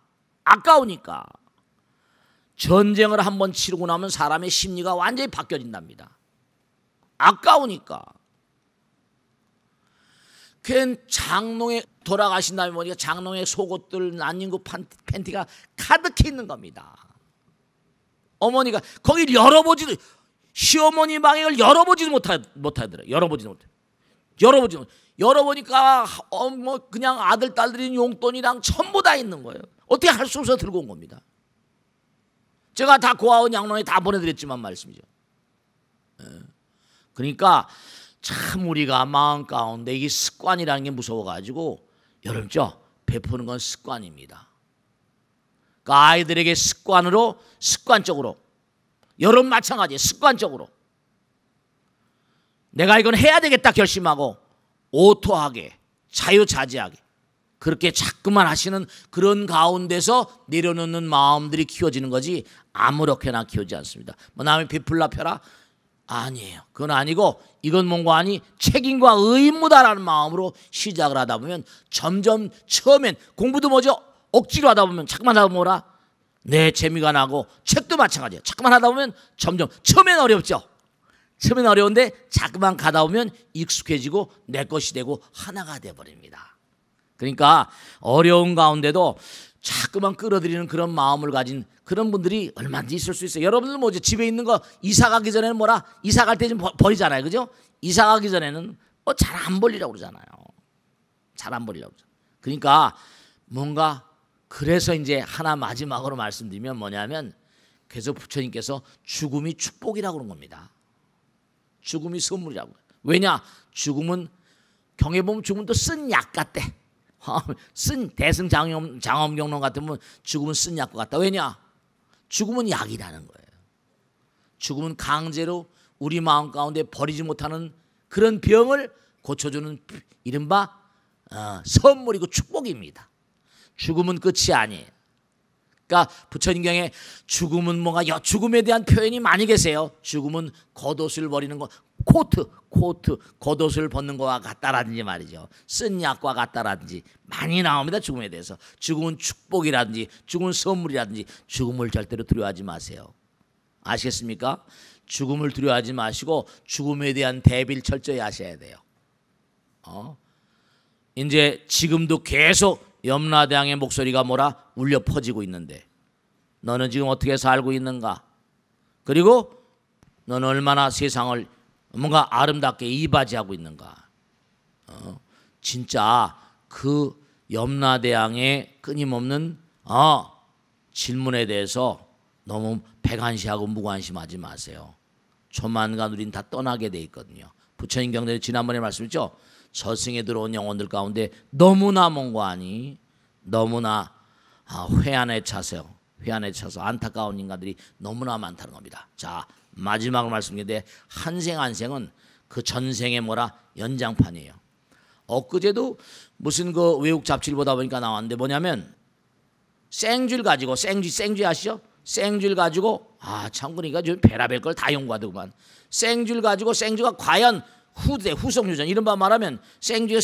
Speaker 2: 전쟁을 한번 치르고 나면 사람의 심리가 완전히 바뀌어진답니다. 아까우니까. 그 장롱에 돌아가신 다음에 보니까 장롱에 속옷들, 난닝구 팬티가 가득히 있는 겁니다. 어머니가 거기 열어보지도 시어머니 방을 열어보지도 못하더래요. 열어보니까 뭐 그냥 아들 딸들이 용돈이랑 전부 다 있는 거예요. 어떻게 할 수 없어서 들고 온 겁니다. 제가 다 고아원 양로에 다 보내드렸지만 말씀이죠. 그러니까 참 우리가 마음 가운데 이 습관이라는 게 무서워가지고 여러분죠 베푸는 건 습관입니다. 그러니까 아이들에게 습관적으로 여러분 마찬가지예요. 습관적으로 내가 이건 해야 되겠다 결심하고 오토하게 자유자재하게 그렇게 자꾸만 하시는 그런 가운데서 내려놓는 마음들이 키워지는 거지 아무렇게나 키우지 않습니다. 뭐 남의 베풀라 펴라? 아니에요. 그건 아니고 이건 뭔가 아니 책임과 의무다라는 마음으로 시작을 하다 보면 점점 처음엔 공부도 뭐죠? 억지로 하다 보면 자꾸만 하다 보면 뭐라? 내 재미가 나고 책도 마찬가지예요. 자꾸만 하다 보면 점점 처음엔 어렵죠. 처음엔 어려운데 자꾸만 가다 보면 익숙해지고 내 것이 되고 하나가 돼버립니다. 그러니까 어려운 가운데도 자꾸만 끌어들이는 그런 마음을 가진 그런 분들이 얼마든지 있을 수 있어요. 여러분들 뭐죠? 집에 있는 거 이사 가기 전에는 뭐라? 이사 갈 때 좀 버리잖아요. 그죠? 이사 가기 전에는 잘 안 버리려고 그러잖아요. 잘 안 버리려고 그러죠. 그러니까 뭔가 그래서 이제 하나 마지막으로 말씀드리면 뭐냐면 그래서 부처님께서 죽음이 축복이라고 그런 겁니다. 죽음이 선물이라고. 왜냐? 죽음은 경에 보면 죽음은 또 쓴 약 같대. 쓴 대승 장엄경론 같으면 죽음은 쓴 약과 같다. 왜냐? 죽음은 약이라는 거예요. 죽음은 강제로 우리 마음 가운데 버리지 못하는 그런 병을 고쳐주는 이른바 선물이고 축복입니다. 죽음은 끝이 아니에요. 그러니까 부처님경에 죽음은 뭔가 죽음에 대한 표현이 많이 계세요. 죽음은 겉옷을 버리는 거, 코트, 겉옷을 벗는 것과 같다라든지 말이죠. 쓴 약과 같다라든지 많이 나옵니다. 죽음에 대해서. 죽음은 축복이라든지 죽음은 선물이라든지 죽음을 절대로 두려워하지 마세요. 아시겠습니까? 죽음을 두려워하지 마시고 죽음에 대한 대비를 철저히 하셔야 돼요. 이제 지금도 계속 염라대왕의 목소리가 뭐라 울려 퍼지고 있는데 너는 지금 어떻게 살고 있는가? 그리고 너는 얼마나 세상을 뭔가 아름답게 이바지하고 있는가? 진짜 그 염라대왕의 끊임없는 질문에 대해서 너무 백안시하고 무관심하지 마세요. 조만간 우린 다 떠나게 돼 있거든요. 부처님 경전에 지난번에 말씀했죠. 저승에 들어온 영혼들 가운데 너무나 먼 거 아니? 너무나 회한에 차서 안타까운 인간들이 너무나 많다는 겁니다. 자, 마지막으로 말씀드리는데 한생 한생은 그 전생의 뭐라 연장판이에요. 엊그제도 무슨 그 외국 잡지를 보다 보니까 나왔는데 뭐냐면 생쥐를 가지고 생쥐 아시죠? 생쥐를 가지고 참 그러니까 좀 별의별 걸 다 연구하더구만. 생쥐를 가지고 생쥐가 과연 후속 유전 이른바 말하면 생쥐의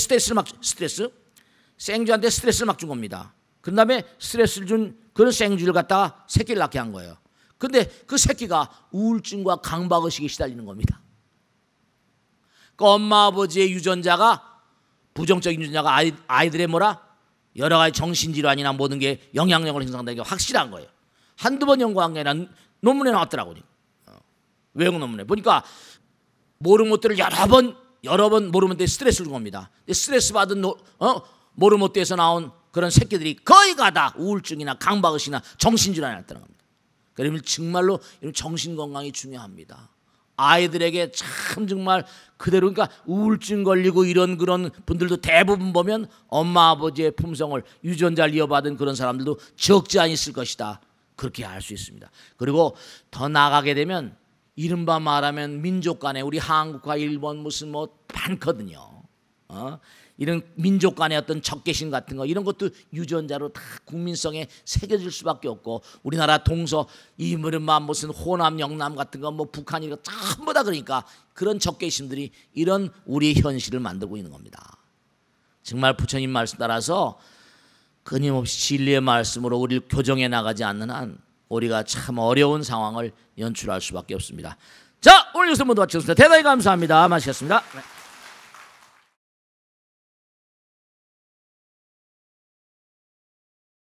Speaker 2: 생쥐한테 스트레스를 막 준 겁니다. 그 다음에 스트레스를 준 그런 생쥐를 갖다가 새끼를 낳게 한 거예요. 근데 그 새끼가 우울증과 강박의식에 시달리는 겁니다. 그 엄마 아버지의 유전자가 부정적인 유전자가 아이들의 뭐라 여러 가지 정신질환이나 모든 게 영향력을 형성한다는 게 확실한 거예요. 한두 번 연구한 게 아니라 논문에 나왔더라고요. 외국 논문에 보니까 모르모떼를 여러 번 모르모떼에 스트레스를 준 겁니다. 스트레스 받은 모르모떼에서 나온 그런 새끼들이 거의 다 우울증이나 강박의식이나 정신질환이 났다는 겁니다. 그러면 정말로 정신건강이 중요합니다. 아이들에게 참 정말 그대로 그러니까 우울증 걸리고 이런 그런 분들도 대부분 보면 엄마 아버지의 품성을 유전자를 이어받은 그런 사람들도 적지 않이 있을 것이다. 그렇게 알 수 있습니다. 그리고 더 나아가게 되면 이른바 말하면 민족 간에 우리 한국과 일본 무슨 뭐 많거든요. 이런 민족 간의 어떤 적개심 같은 거 이런 것도 유전자로 다 국민성에 새겨질 수밖에 없고 우리나라 동서 이른바 무슨 호남 영남 같은 거 뭐 북한 이런 거 전부 다 그러니까 그런 적개심들이 이런 우리의 현실을 만들고 있는 겁니다. 정말 부처님 말씀 따라서 끊임없이 진리의 말씀으로 우리를 교정해 나가지 않는 한 우리가 참 어려운 상황을 연출할 수밖에 없습니다. 자, 오늘 여기서 모두 마치겠습니다. 대단히 감사합니다. 마치겠습니다.